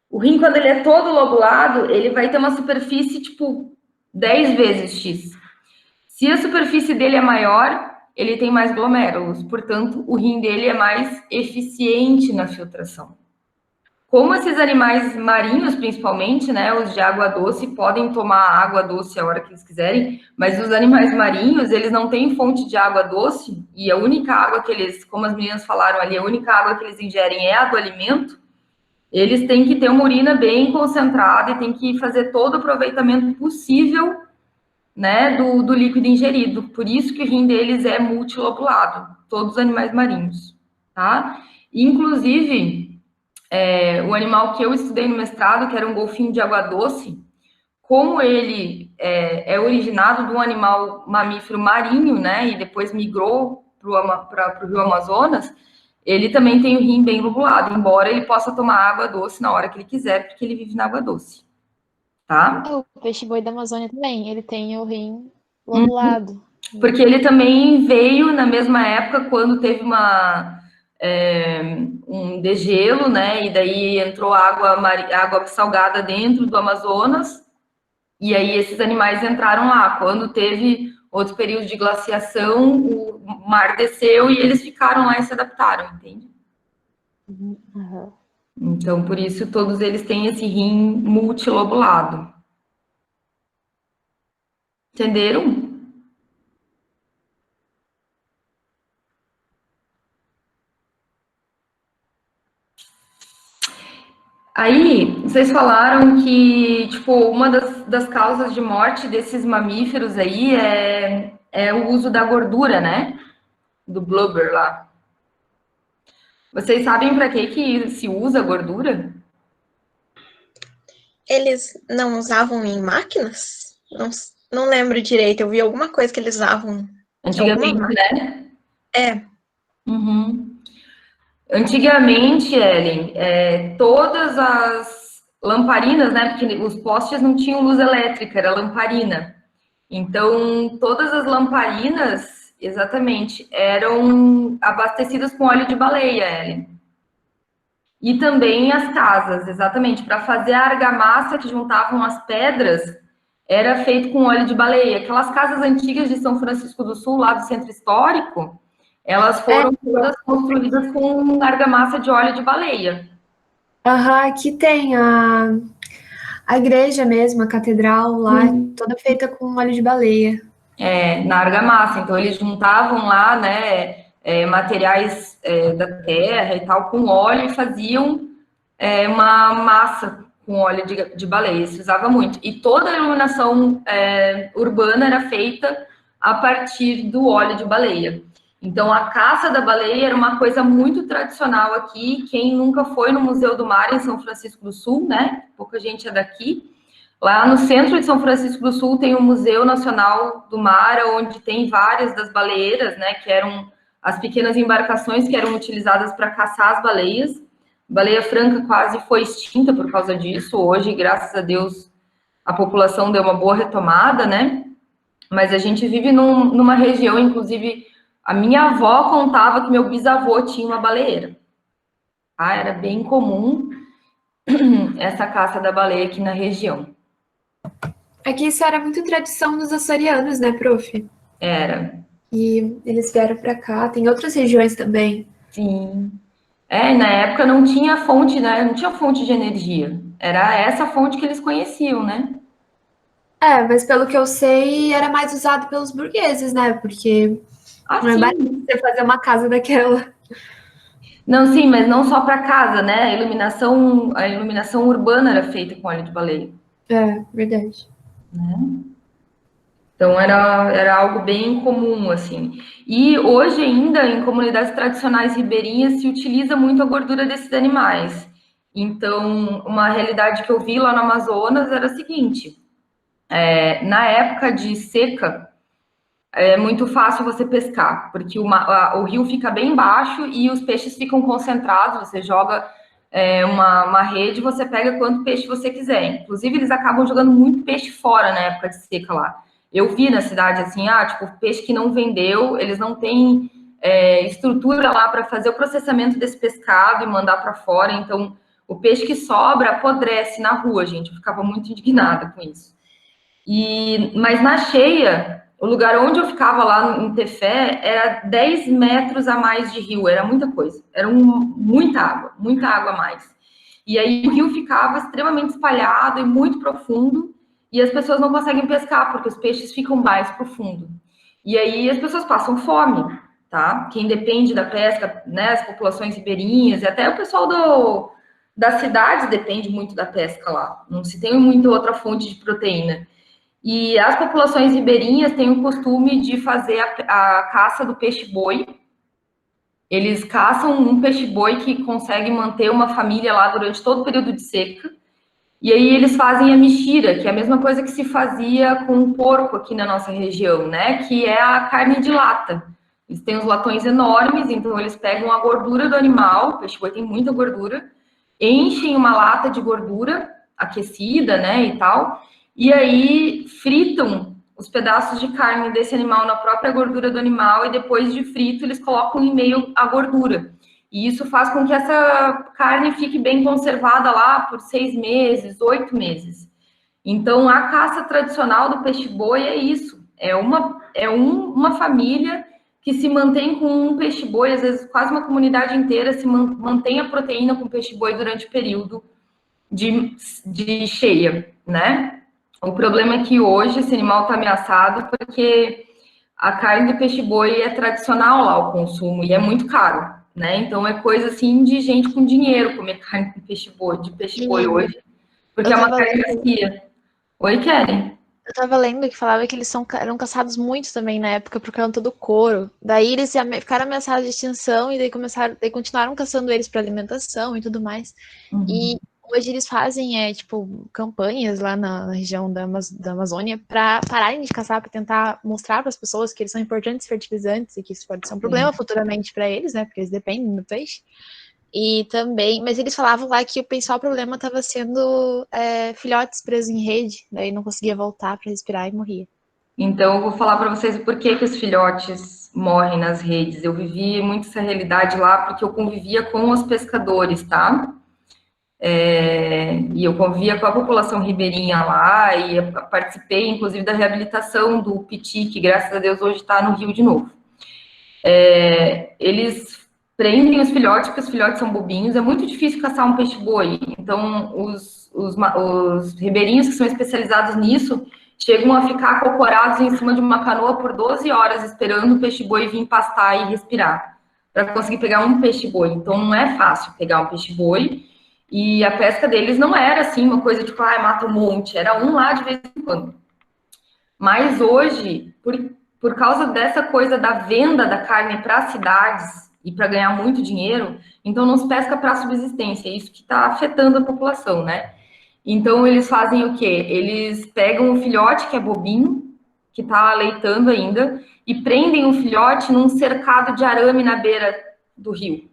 O rim, quando ele é todo lobulado, ele vai ter uma superfície, tipo, 10 vezes X. Se a superfície dele é maior, ele tem mais glomérulos. Portanto, o rim dele é mais eficiente na filtração. Como esses animais marinhos, principalmente, né, os de água doce, podem tomar água doce a hora que eles quiserem, mas os animais marinhos, eles não têm fonte de água doce, e a única água que eles, como as meninas falaram ali, a única água que eles ingerem é a do alimento, eles têm que ter uma urina bem concentrada e têm que fazer todo o aproveitamento possível, né, do líquido ingerido. Por isso que o rim deles é multilobulado, todos os animais marinhos, tá? Inclusive, o animal que eu estudei no mestrado, que era um golfinho de água doce, como ele é originado de um animal mamífero marinho, né, e depois migrou para o Rio Amazonas, ele também tem o rim bem lobulado, embora ele possa tomar água doce na hora que ele quiser, porque ele vive na água doce, tá? O peixe-boi da Amazônia também, ele tem o rim lobulado. Porque ele também veio na mesma época, quando teve um degelo, né? E daí entrou água salgada dentro do Amazonas, e aí esses animais entraram lá. Quando teve outro período de glaciação, o mar desceu e eles ficaram lá e se adaptaram, entende? Aham. Então, por isso, todos eles têm esse rim multilobulado. Entenderam? Aí, vocês falaram que, tipo, uma das causas de morte desses mamíferos aí é o uso da gordura, né? Do blubber lá. Vocês sabem para que se usa gordura? Eles não usavam em máquinas? Não lembro direito, eu vi alguma coisa que eles usavam em alguma Antigamente, máquina. né? É, Uhum. Antigamente, Ellen, todas as lamparinas, né? Porque os postes não tinham luz elétrica, era lamparina. Então, todas as lamparinas, exatamente, eram abastecidas com óleo de baleia, Ellen. E também as casas, exatamente, para fazer a argamassa que juntavam as pedras, era feito com óleo de baleia. Aquelas casas antigas de São Francisco do Sul, lá do centro histórico, elas foram todas construídas com argamassa de óleo de baleia. Aham, aqui tem a igreja mesmo, a catedral lá, toda feita com óleo de baleia. Na argamassa. Então, eles juntavam lá, né, materiais da terra e tal, com óleo e faziam uma massa com óleo de baleia. Isso usava muito. E toda a iluminação urbana era feita a partir do óleo de baleia. Então, a caça da baleia era uma coisa muito tradicional aqui. Quem nunca foi no Museu do Mar em São Francisco do Sul, né? Pouca gente é daqui. Lá no centro de São Francisco do Sul tem o Museu Nacional do Mar, onde tem várias das baleeiras, né? Que eram as pequenas embarcações que eram utilizadas para caçar as baleias. A baleia franca quase foi extinta por causa disso. Hoje, graças a Deus, a população deu uma boa retomada, né? Mas a gente vive numa região, inclusive, a minha avó contava que meu bisavô tinha uma baleeira. Ah, era bem comum essa caça da baleia aqui na região. Aqui isso era muito tradição dos açorianos, né, prof? Era. E eles vieram para cá, tem outras regiões também. Sim. Na época não tinha fonte, né? Não tinha fonte de energia. Era essa fonte que eles conheciam, né? Mas pelo que eu sei, era mais usado pelos burgueses, né? Porque não é barato Assim. você fazer uma casa daquela. Não, sim, mas não só para casa, né? A iluminação urbana era feita com óleo de baleia. É, verdade. Então era algo bem comum, assim. E hoje ainda, em comunidades tradicionais ribeirinhas, se utiliza muito a gordura desses animais. Então, uma realidade que eu vi lá no Amazonas era a seguinte: na época de seca, é muito fácil você pescar, porque o rio fica bem baixo e os peixes ficam concentrados. Você joga uma rede, você pega quanto peixe você quiser. Inclusive, eles acabam jogando muito peixe fora na época de seca lá. Eu vi na cidade assim, tipo, peixe que não vendeu, eles não têm estrutura lá para fazer o processamento desse pescado e mandar para fora. Então, o peixe que sobra apodrece na rua, gente. Eu ficava muito indignada com isso. Mas na cheia, o lugar onde eu ficava lá em Tefé era 10 metros a mais de rio, era muita coisa, era muita água a mais. E aí o rio ficava extremamente espalhado e muito profundo, e as pessoas não conseguem pescar, porque os peixes ficam mais profundo. E aí as pessoas passam fome, tá? Quem depende da pesca, né, as populações ribeirinhas, e até o pessoal das cidades depende muito da pesca lá. Não se tem muita outra fonte de proteína. E as populações ribeirinhas têm o costume de fazer a caça do peixe-boi. Eles caçam um peixe-boi que consegue manter uma família lá durante todo o período de seca. E aí eles fazem a mexira, que é a mesma coisa que se fazia com o porco aqui na nossa região, né? Que é a carne de lata. Eles têm os latões enormes, então eles pegam a gordura do animal, o peixe-boi tem muita gordura, enchem uma lata de gordura aquecida, né, e tal, e aí fritam os pedaços de carne desse animal na própria gordura do animal, e depois de frito eles colocam em meio à gordura. E isso faz com que essa carne fique bem conservada lá por 6 meses, 8 meses. Então, a caça tradicional do peixe-boi é isso. É uma família que se mantém com um peixe-boi, às vezes quase uma comunidade inteira se mantém a proteína com peixe-boi durante o período de cheia, né? O problema é que hoje esse animal está ameaçado porque a carne de peixe-boi é tradicional lá o consumo e é muito caro, né? Então é coisa assim de gente com dinheiro comer carne de peixe-boi hoje, porque é uma carne macia. Oi, Kelly? Eu tava lendo que falava que eles eram caçados muito também na época por conta do couro. Daí eles ficaram ameaçados de extinção e daí continuaram caçando eles para alimentação e tudo mais. E hoje eles fazem tipo campanhas lá na região da Amazônia para pararem de caçar, para tentar mostrar para as pessoas que eles são importantes fertilizantes e que isso pode ser um problema futuramente para eles, né? Porque eles dependem do peixe. E também, mas eles falavam lá que o principal problema estava sendo filhotes presos em rede, daí não conseguia voltar para respirar e morria. Então, eu vou falar para vocês o porquê que os filhotes morrem nas redes. Eu vivi muito essa realidade lá porque eu convivia com os pescadores, tá? E eu convivia com a população ribeirinha lá e participei, inclusive, da reabilitação do Piti, que, graças a Deus, hoje está no Rio de novo. Eles prendem os filhotes, porque os filhotes são bobinhos, é muito difícil caçar um peixe-boi. Então, os ribeirinhos que são especializados nisso chegam a ficar acocorados em cima de uma canoa por 12 horas, esperando o peixe-boi vir pastar e respirar, para conseguir pegar um peixe-boi. Então, não é fácil pegar um peixe-boi, e a pesca deles não era, assim, uma coisa tipo, mata um monte, era um lá de vez em quando. Mas hoje, por causa dessa coisa da venda da carne para cidades, e para ganhar muito dinheiro, então não se pesca para subsistência, é isso que está afetando a população, né? Então eles fazem o quê? Eles pegam o filhote, que é bobinho, que está aleitando ainda, e prendem o filhote num cercado de arame na beira do rio.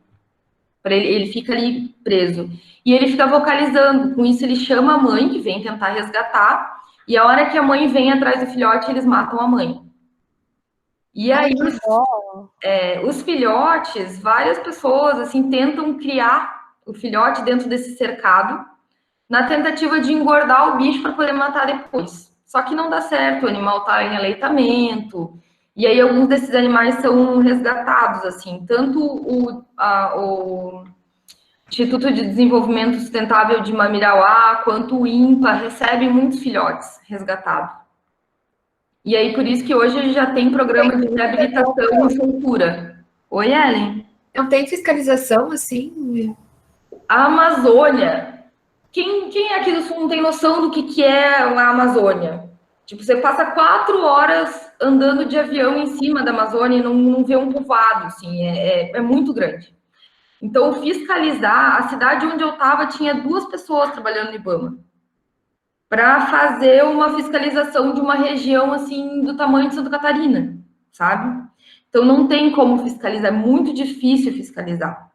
Ele fica ali preso. E ele fica vocalizando, com isso ele chama a mãe, que vem tentar resgatar, e a hora que a mãe vem atrás do filhote, eles matam a mãe. E aí, os filhotes, várias pessoas, assim, tentam criar o filhote dentro desse cercado, na tentativa de engordar o bicho para poder matar depois. Só que não dá certo, o animal está em aleitamento, e aí alguns desses animais são resgatados, assim, tanto o Instituto de Desenvolvimento Sustentável de Mamirauá, quanto o INPA, recebem muitos filhotes resgatados. E aí, por isso que hoje a gente já tem programa de reabilitação e soltura. Oi, Ellen? Não tem fiscalização, assim? A Amazônia. Quem aqui do Sul não tem noção do que é a Amazônia? Tipo, você passa 4 horas andando de avião em cima da Amazônia e não vê um povoado, assim, é muito grande. Então, fiscalizar, a cidade onde eu estava tinha 2 pessoas trabalhando no IBAMA para fazer uma fiscalização de uma região, assim, do tamanho de Santa Catarina, sabe? Então, não tem como fiscalizar, é muito difícil fiscalizar,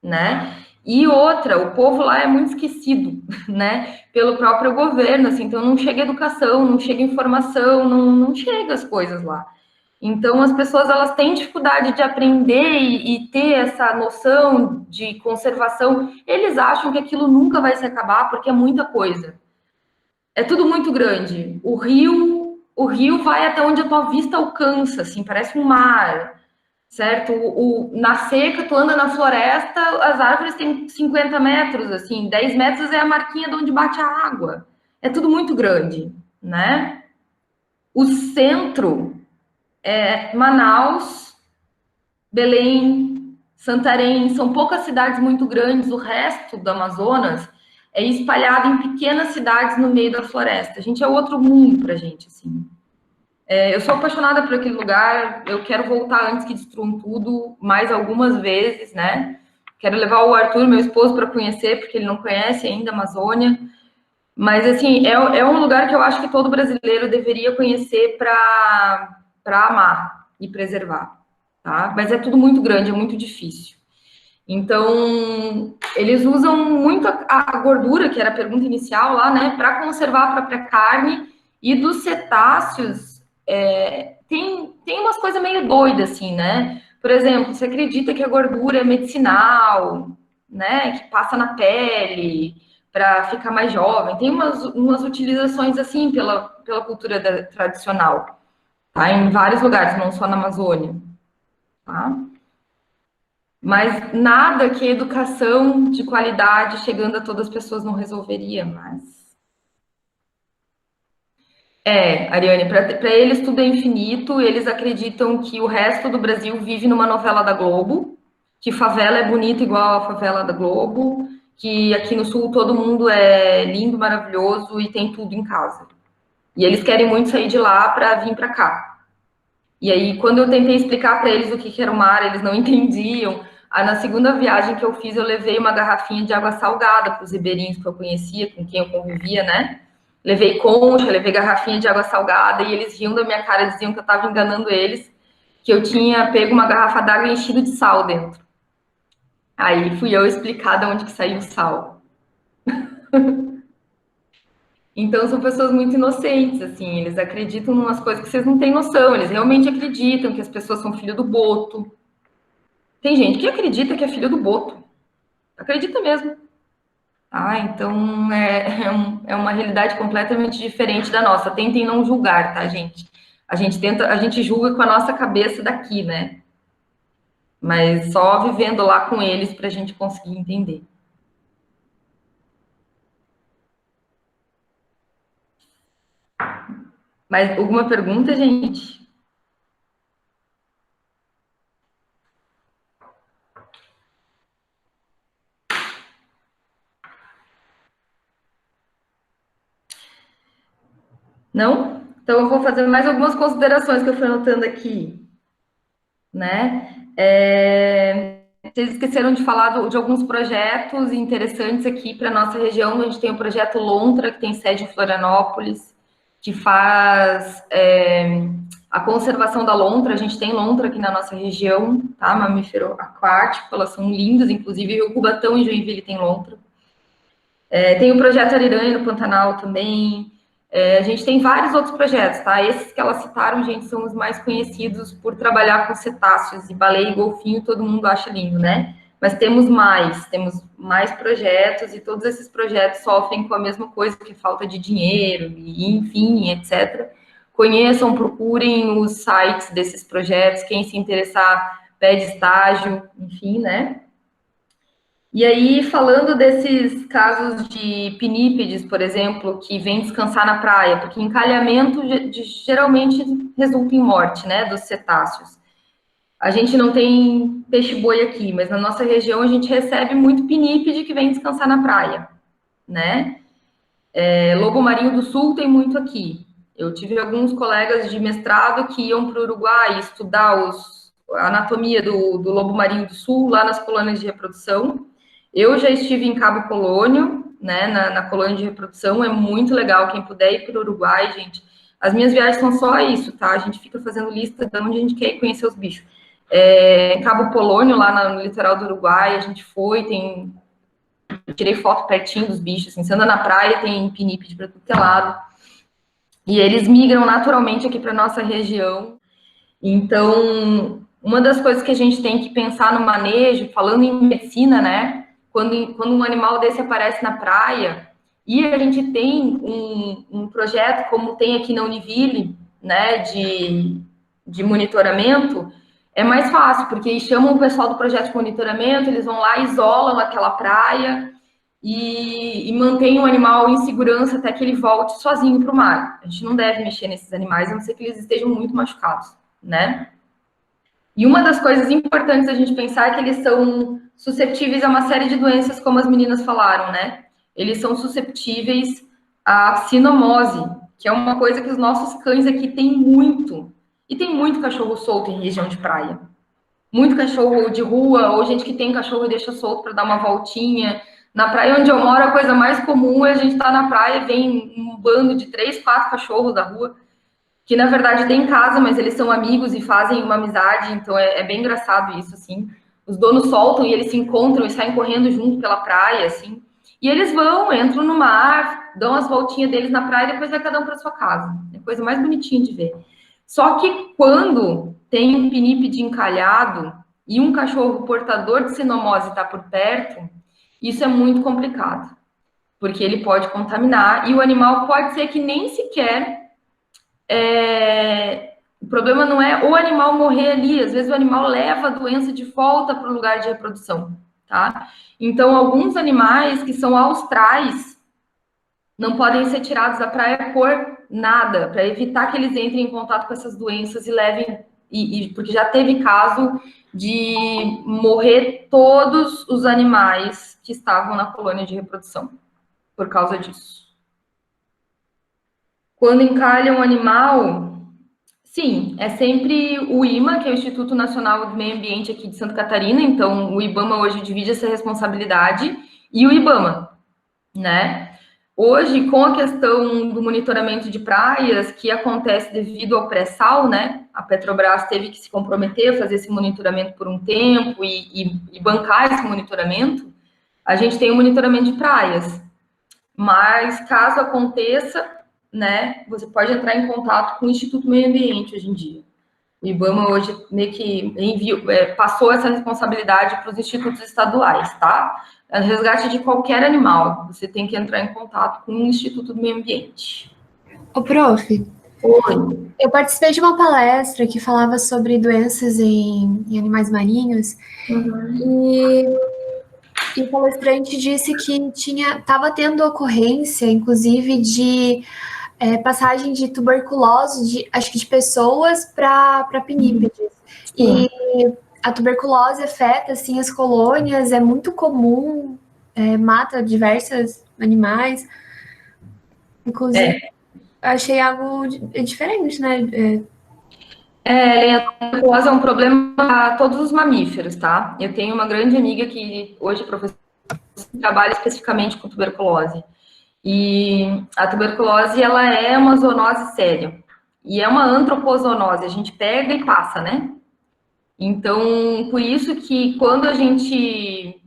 né? E outra, o povo lá é muito esquecido, né? Pelo próprio governo, assim, então não chega educação, não chega informação, não chega as coisas lá. Então, as pessoas, elas têm dificuldade de aprender e ter essa noção de conservação. Eles acham que aquilo nunca vai se acabar, porque é muita coisa. É tudo muito grande. O rio vai até onde a tua vista alcança, assim, parece um mar, certo? Na seca, tu anda na floresta, as árvores têm 50 metros, assim, 10 metros é a marquinha de onde bate a água. É tudo muito grande, né? O centro é Manaus, Belém, Santarém, são poucas cidades muito grandes, o resto do Amazonas é espalhado em pequenas cidades no meio da floresta. A gente é outro mundo pra gente, assim. Eu sou apaixonada por aquele lugar, eu quero voltar antes que destruam tudo, mais algumas vezes, né? Quero levar o Arthur, meu esposo, para conhecer, porque ele não conhece ainda a Amazônia. Mas, assim, é um lugar que eu acho que todo brasileiro deveria conhecer para amar e preservar, tá? Mas é tudo muito grande, é muito difícil. Então, eles usam muito a gordura, que era a pergunta inicial lá, né, para conservar a própria carne. E dos cetáceos, tem umas coisas meio doidas, assim, né? Por exemplo, você acredita que a gordura é medicinal, né, que passa na pele para ficar mais jovem. Tem umas utilizações, assim, pela cultura tradicional, tá? Em vários lugares, não só na Amazônia. tá? Mas nada que a educação de qualidade chegando a todas as pessoas não resolveria, mas... Ariane, para eles tudo é infinito, eles acreditam que o resto do Brasil vive numa novela da Globo, que favela é bonita igual a favela da Globo, que aqui no Sul todo mundo é lindo, maravilhoso e tem tudo em casa. E eles querem muito sair de lá para vir para cá. E aí, quando eu tentei explicar para eles o que era o mar, eles não entendiam. Aí, na segunda viagem que eu fiz, eu levei uma garrafinha de água salgada para os ribeirinhos que eu conhecia, com quem eu convivia, né? Levei concha, levei garrafinha de água salgada, e eles riam da minha cara, diziam que eu estava enganando eles, que eu tinha pego uma garrafa d'água enchida de sal dentro. Aí fui eu explicar de onde que saiu o sal. Então, são pessoas muito inocentes, assim, eles acreditam em umas coisas que vocês não têm noção, eles realmente acreditam que as pessoas são filho do Boto. Tem gente que acredita que é filho do Boto, acredita mesmo. Então é uma realidade completamente diferente da nossa. Tentem não julgar, tá, gente? A gente julga com a nossa cabeça daqui, né? Mas só vivendo lá com eles para a gente conseguir entender. Mais alguma pergunta, gente? Não? Então eu vou fazer mais algumas considerações que eu fui anotando aqui, né? Vocês esqueceram de falar de alguns projetos interessantes aqui para a nossa região. A gente tem o projeto Lontra, que tem sede em Florianópolis, que faz a conservação da lontra. A gente tem lontra aqui na nossa região, tá? Mamífero aquático, elas são lindas, inclusive o Cubatão em Joinville tem lontra. Tem o projeto Ariranha no Pantanal também. A gente tem vários outros projetos, tá? Esses que elas citaram, gente, são os mais conhecidos por trabalhar com cetáceos, e baleia e golfinho todo mundo acha lindo, né? Mas temos mais projetos, e todos esses projetos sofrem com a mesma coisa, que é falta de dinheiro, e enfim, etc. Conheçam, procurem os sites desses projetos, quem se interessar pede estágio, enfim, né? E aí, falando desses casos de pinípedes, por exemplo, que vêm descansar na praia, porque encalhamento geralmente resulta em morte, né, dos cetáceos. A gente não tem peixe-boi aqui, mas na nossa região a gente recebe muito pinípede que vem descansar na praia, né? Lobo marinho do sul tem muito aqui. Eu tive alguns colegas de mestrado que iam para o Uruguai estudar a anatomia do lobo marinho do sul, lá nas colônias de reprodução. Eu já estive em Cabo Polônio, né, na colônia de reprodução, é muito legal. Quem puder ir para o Uruguai, gente. As minhas viagens são só isso, tá? A gente fica fazendo lista de onde a gente quer ir conhecer os bichos. Cabo Polônio, lá no litoral do Uruguai, a gente foi, eu tirei foto pertinho dos bichos, assim, você anda na praia, tem pinípede para tudo que é lado. E eles migram naturalmente aqui para nossa região. Então, uma das coisas que a gente tem que pensar no manejo, falando em medicina, né? Quando um animal desse aparece na praia, e a gente tem um projeto, como tem aqui na Univille, né, de monitoramento, é mais fácil, porque eles chamam o pessoal do projeto de monitoramento, eles vão lá, isolam aquela praia e mantêm o animal em segurança até que ele volte sozinho para o mar. A gente não deve mexer nesses animais, a não ser que eles estejam muito machucados, né? E uma das coisas importantes a gente pensar é que eles são suscetíveis a uma série de doenças, como as meninas falaram, né? Eles são suscetíveis à cinomose, que é uma coisa que os nossos cães aqui têm muito. E tem muito cachorro solto em região de praia. Muito cachorro de rua, ou gente que tem cachorro e deixa solto para dar uma voltinha. Na praia onde eu moro, a coisa mais comum é a gente estar na praia, vem um bando de 3, 4 cachorros da rua, que na verdade tem em casa, mas eles são amigos e fazem uma amizade, então é bem engraçado isso, assim. Os donos soltam e eles se encontram e saem correndo junto pela praia, assim. E eles vão, entram no mar, dão as voltinhas deles na praia e depois vai cada um para sua casa. É a coisa mais bonitinha de ver. Só que quando tem um pinípede encalhado e um cachorro portador de cinomose está por perto, isso é muito complicado, porque ele pode contaminar e o animal pode ser que nem sequer O problema não é o animal morrer ali, às vezes o animal leva a doença de volta para o lugar de reprodução, tá? Então, alguns animais que são austrais não podem ser tirados da praia por nada, para evitar que eles entrem em contato com essas doenças e levem, porque já teve caso de morrer todos os animais que estavam na colônia de reprodução por causa disso. Quando encalha um animal, sim, é sempre o IMA, que é o Instituto Nacional do Meio Ambiente aqui de Santa Catarina, então o IBAMA hoje divide essa responsabilidade, e o IBAMA, né? Hoje, com a questão do monitoramento de praias, que acontece devido ao pré-sal, né? A Petrobras teve que se comprometer a fazer esse monitoramento por um tempo e bancar esse monitoramento. A gente tem o monitoramento de praias. Mas, caso aconteça, né? Você pode entrar em contato com o Instituto Meio Ambiente hoje em dia. O IBAMA hoje meio que passou essa responsabilidade para os institutos estaduais, tá? Resgate de qualquer animal, você tem que entrar em contato com o Instituto do Meio Ambiente. Ô, prof, Oi. eu participei de uma palestra que falava sobre doenças em animais marinhos, e o palestrante disse que estava tendo ocorrência, inclusive, de passagem de tuberculose, acho que de pessoas para pinípedes. E a tuberculose afeta, assim, as colônias, é muito comum, mata diversos animais. Inclusive, achei algo diferente, né? A tuberculose é um problema para todos os mamíferos, tá? Eu tenho uma grande amiga que hoje é professora, trabalha especificamente com tuberculose. E a tuberculose, ela é uma zoonose séria. E é uma antropozoonose, a gente pega e passa, né? Então, por isso que quando a gente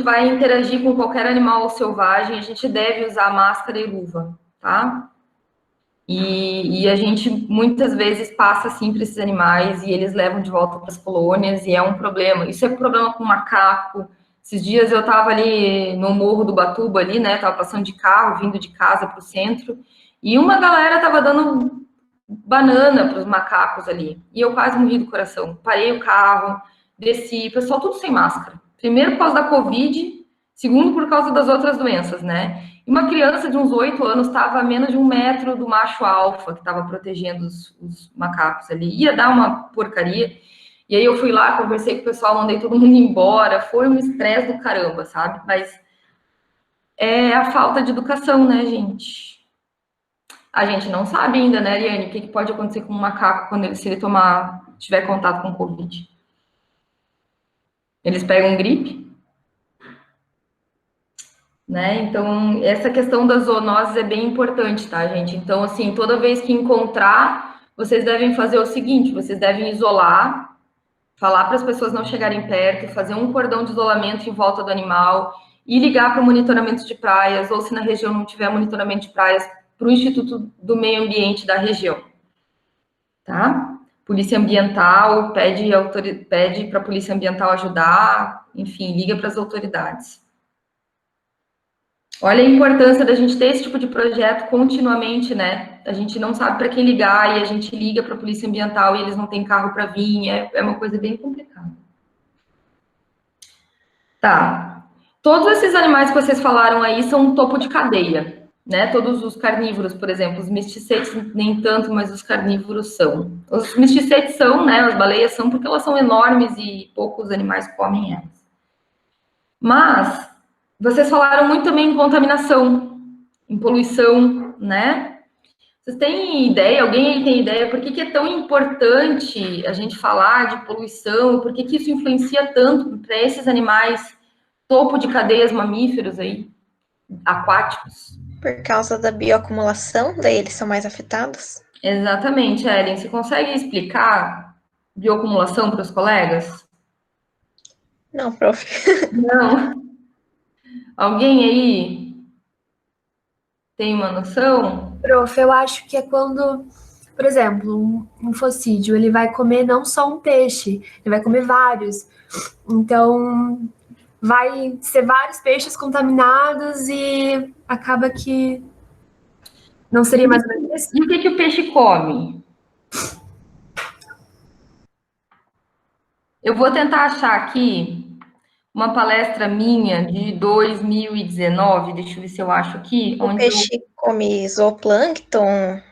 vai interagir com qualquer animal selvagem, a gente deve usar máscara e luva, tá? E a gente muitas vezes passa assim para esses animais e eles levam de volta para as colônias e é um problema. Isso é um problema com macaco. Esses dias eu estava ali no Morro do Batuba ali, né? Tava passando de carro, vindo de casa para o centro, e uma galera estava dando banana para os macacos ali. E eu quase morri do coração. Parei o carro, desci, pessoal tudo sem máscara. Primeiro por causa da Covid, segundo por causa das outras doenças, né? E uma criança de uns 8 anos estava a menos de 1 metro do macho alfa, que estava protegendo os macacos ali. Ia dar uma porcaria. E aí eu fui lá, conversei com o pessoal, mandei todo mundo embora. Foi um estresse do caramba, sabe? Mas é a falta de educação, né, gente? A gente não sabe ainda, né, Ariane, o que pode acontecer com um macaco quando se ele tiver contato com Covid. Eles pegam gripe, né? Então, essa questão das zoonoses é bem importante, tá, gente? Então, assim, toda vez que encontrar, vocês devem fazer o seguinte, vocês devem isolar, falar para as pessoas não chegarem perto, fazer um cordão de isolamento em volta do animal e ligar para o monitoramento de praias, ou se na região não tiver monitoramento de praias, para o Instituto do Meio Ambiente da região, tá? Polícia Ambiental, pede para a Polícia Ambiental ajudar, enfim, liga para as autoridades. Olha a importância da gente ter esse tipo de projeto continuamente, né? A gente não sabe para quem ligar e a gente liga para a Polícia Ambiental e eles não têm carro para vir, é uma coisa bem complicada. Tá. Todos esses animais que vocês falaram aí são topo de cadeia, né? Todos os carnívoros, por exemplo, os misticetes nem tanto, mas os carnívoros são. Os misticetes são, né? As baleias são porque elas são enormes e poucos animais comem elas. Mas vocês falaram muito também em contaminação, em poluição, né? Vocês têm ideia, alguém aí tem ideia, por que é tão importante a gente falar de poluição, por que isso influencia tanto para esses animais topo de cadeias mamíferos aí, aquáticos? Por causa da bioacumulação, daí eles são mais afetados? Exatamente, Ellen. Você consegue explicar bioacumulação para os colegas? Não, prof. Não. Alguém aí tem uma noção? Prof, eu acho que é quando, por exemplo, um focídio, ele vai comer não só um peixe, ele vai comer vários. Então, vai ser vários peixes contaminados e acaba que não seria mais ou menos isso. E o que o peixe come? Eu vou tentar achar aqui uma palestra minha de 2019, deixa eu ver se eu acho aqui, O onde eu... peixe come zooplâncton,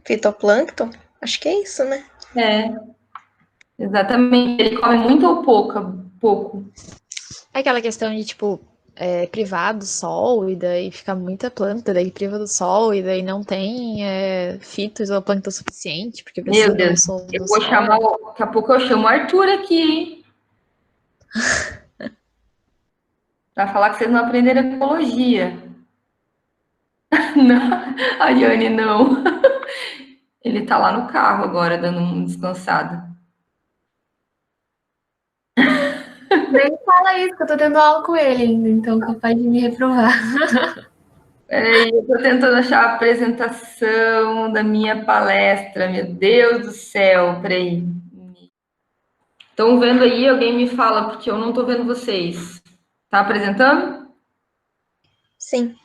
fitoplâncton, acho que é isso, né? É, exatamente. Ele come muito ou pouco. É aquela questão de, tipo, privar do sol e daí fica muita planta, daí priva do sol e daí não tem fitoplâncton suficiente, porque Meu precisa do Deus, sol eu do vou chamar, sol. daqui a pouco eu chamo o Arthur aqui, hein? Para falar que vocês não aprenderam ecologia. Não, Ariane, não. Ele tá lá no carro agora, dando um descansado. Nem fala isso, que eu tô tendo aula com ele ainda, então capaz de me reprovar. Peraí, eu tô tentando achar a apresentação da minha palestra. Meu Deus do céu, peraí. Estão vendo aí? Alguém me fala, porque eu não tô vendo vocês. Tá apresentando? Sim.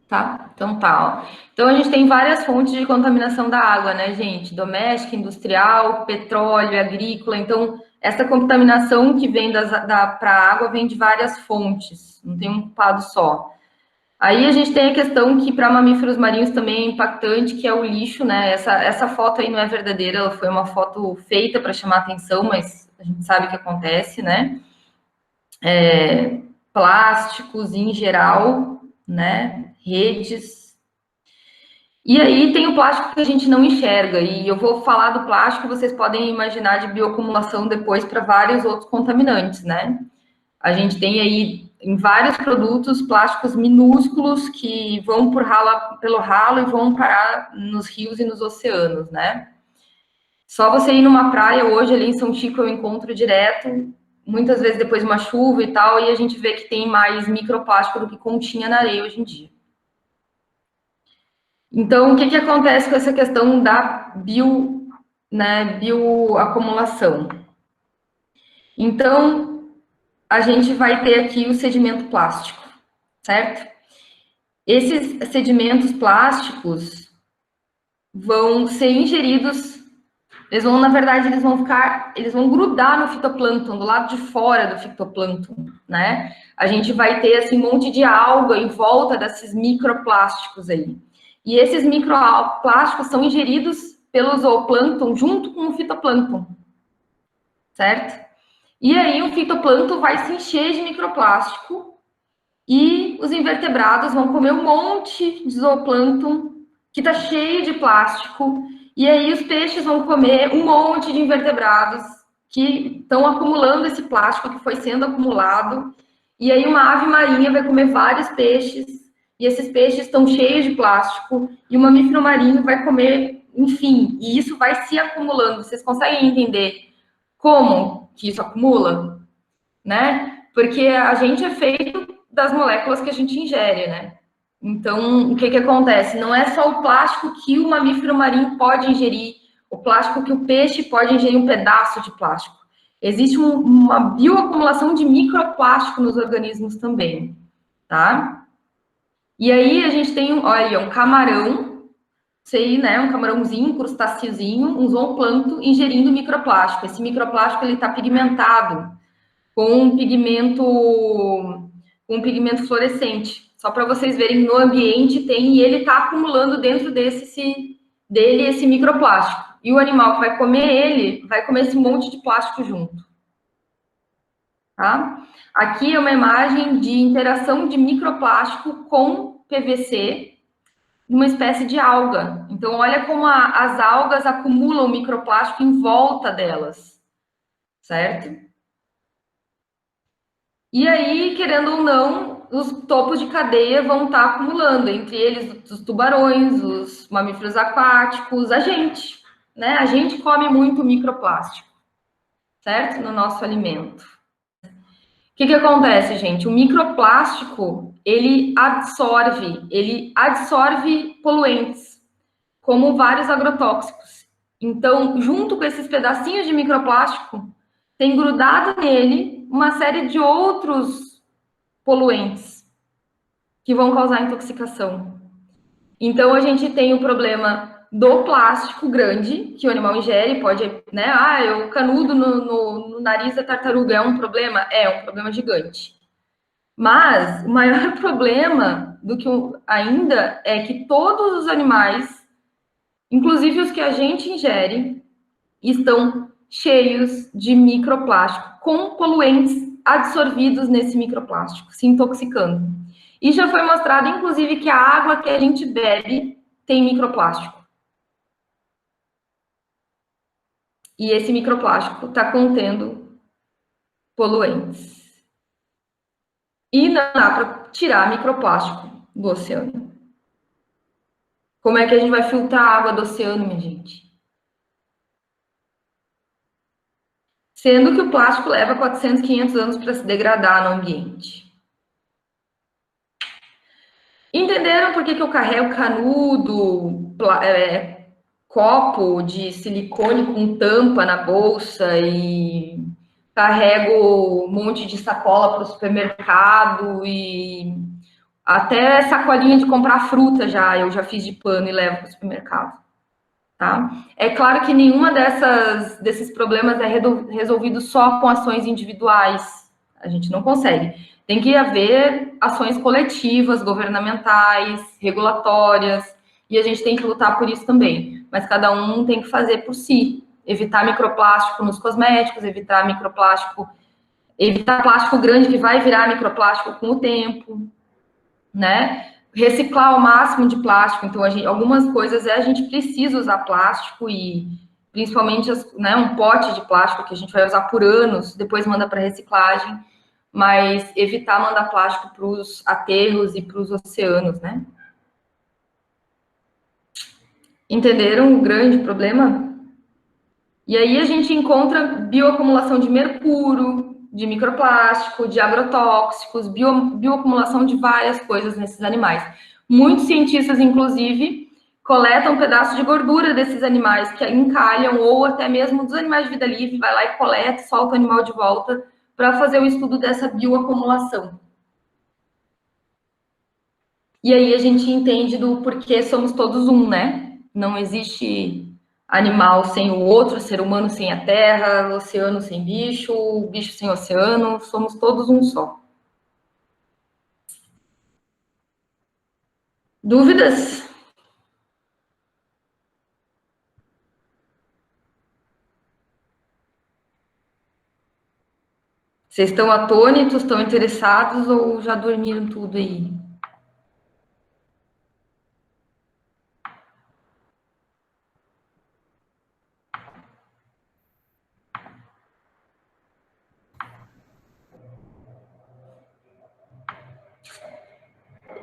Tá? Então tá, ó. Então a gente tem várias fontes de contaminação da água, né, gente? Doméstica, industrial, petróleo, agrícola. Então, essa contaminação que vem para a água vem de várias fontes, não tem um culpado só. Aí a gente tem a questão que para mamíferos marinhos também é impactante, que é o lixo, né? Essa foto aí não é verdadeira, ela foi uma foto feita para chamar atenção, mas a gente sabe o que acontece, né? Plásticos em geral, né? Redes. E aí tem o plástico que a gente não enxerga, e eu vou falar do plástico, vocês podem imaginar de bioacumulação depois para vários outros contaminantes, né? A gente tem aí em vários produtos plásticos minúsculos que vão pelo ralo e vão parar nos rios e nos oceanos, né? Só você ir numa praia hoje ali em São Chico eu encontro direto, muitas vezes depois de uma chuva e tal, e a gente vê que tem mais microplástico do que continha na areia hoje em dia. Então, o que que acontece com essa questão da bioacumulação? Então, a gente vai ter aqui o sedimento plástico, certo? Esses sedimentos plásticos vão ser ingeridos, na verdade, eles vão grudar no fitoplâncton, do lado de fora do fitoplâncton, né? A gente vai ter, assim, um monte de alga em volta desses microplásticos aí. E esses microplásticos são ingeridos pelo zooplâncton junto com o fitoplâncton, certo? E aí o fitoplâncton vai se encher de microplástico e os invertebrados vão comer um monte de zooplâncton que está cheio de plástico. E aí os peixes vão comer um monte de invertebrados que estão acumulando esse plástico que foi sendo acumulado. E aí uma ave marinha vai comer vários peixes e esses peixes estão cheios de plástico e o mamífero marinho vai comer, enfim, e isso vai se acumulando. Vocês conseguem entender como que isso acumula, né? Porque a gente é feito das moléculas que a gente ingere, né? Então, o que que acontece? Não é só o plástico que o mamífero marinho pode ingerir, o plástico que o peixe pode ingerir um pedaço de plástico. Existe uma bioacumulação de microplástico nos organismos também, tá? E aí a gente tem, olha, um camarão, sei, né, um camarãozinho, um crustáceozinho, um zooplâncton ingerindo microplástico. Esse microplástico ele está pigmentado com um pigmento fluorescente. Só para vocês verem, no ambiente tem, e ele está acumulando dentro dele esse microplástico. E o animal que vai comer ele, vai comer esse monte de plástico junto. Tá? Aqui é uma imagem de interação de microplástico com PVC, numa espécie de alga. Então, olha como as algas acumulam microplástico em volta delas, certo? E aí, querendo ou não, os topos de cadeia vão estar acumulando, entre eles os tubarões, os mamíferos aquáticos, a gente, né? A gente come muito microplástico, certo? No nosso alimento. O que que acontece, gente? O microplástico, ele absorve poluentes, como vários agrotóxicos. Então, junto com esses pedacinhos de microplástico, tem grudado nele uma série de outros poluentes que vão causar intoxicação. Então, a gente tem o problema do plástico grande que o animal ingere, pode, né? O canudo no nariz da tartaruga é um problema? É um problema gigante. Mas o maior problema do que ainda é que todos os animais, inclusive os que a gente ingere, estão cheios de microplástico, com poluentes absorvidos nesse microplástico, se intoxicando. E já foi mostrado, inclusive, que a água que a gente bebe tem microplástico. E esse microplástico está contendo poluentes. E não dá para tirar microplástico do oceano. Como é que a gente vai filtrar a água do oceano, minha gente? Sendo que o plástico leva 400, 500 anos para se degradar no ambiente. Entenderam por que eu carrego canudo, copo de silicone com tampa na bolsa e carrego um monte de sacola para o supermercado e até sacolinha de comprar fruta eu já fiz de pano e levo para o supermercado, tá? É claro que nenhuma desses problemas é resolvido só com ações individuais. A gente não consegue. Tem que haver ações coletivas, governamentais, regulatórias, e a gente tem que lutar por isso também. Mas cada um tem que fazer por si. Evitar microplástico nos cosméticos, evitar plástico grande que vai virar microplástico com o tempo, né? Reciclar o máximo de plástico. Então, algumas coisas a gente precisa usar plástico e principalmente um pote de plástico que a gente vai usar por anos, depois manda para reciclagem, mas evitar mandar plástico para os aterros e para os oceanos, né? Entenderam o grande problema? E aí a gente encontra bioacumulação de mercúrio, de microplástico, de agrotóxicos, bioacumulação de várias coisas nesses animais. Muitos cientistas, inclusive, coletam pedaços de gordura desses animais que encalham, ou até mesmo dos animais de vida livre, vai lá e coleta, solta o animal de volta para fazer o estudo dessa bioacumulação. E aí a gente entende do porquê somos todos um, né? Não existe animal sem o outro, ser humano sem a terra, oceano sem bicho, bicho sem oceano, somos todos um só. Dúvidas? Vocês estão atônitos, estão interessados ou já dormiram tudo aí?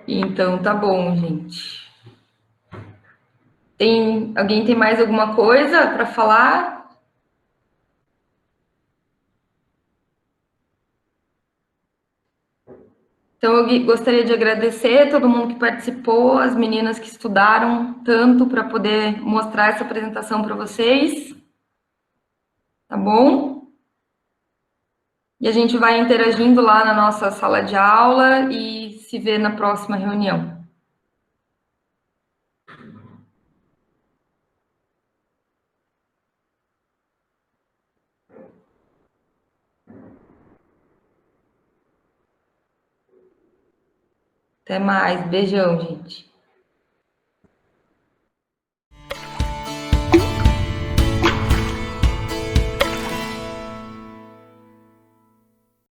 Então, tá bom, gente. Alguém tem mais alguma coisa para falar? Então, eu gostaria de agradecer a todo mundo que participou, as meninas que estudaram tanto para poder mostrar essa apresentação para vocês. Tá bom? E a gente vai interagindo lá na nossa sala de aula e se vê na próxima reunião. Até mais. Beijão, gente.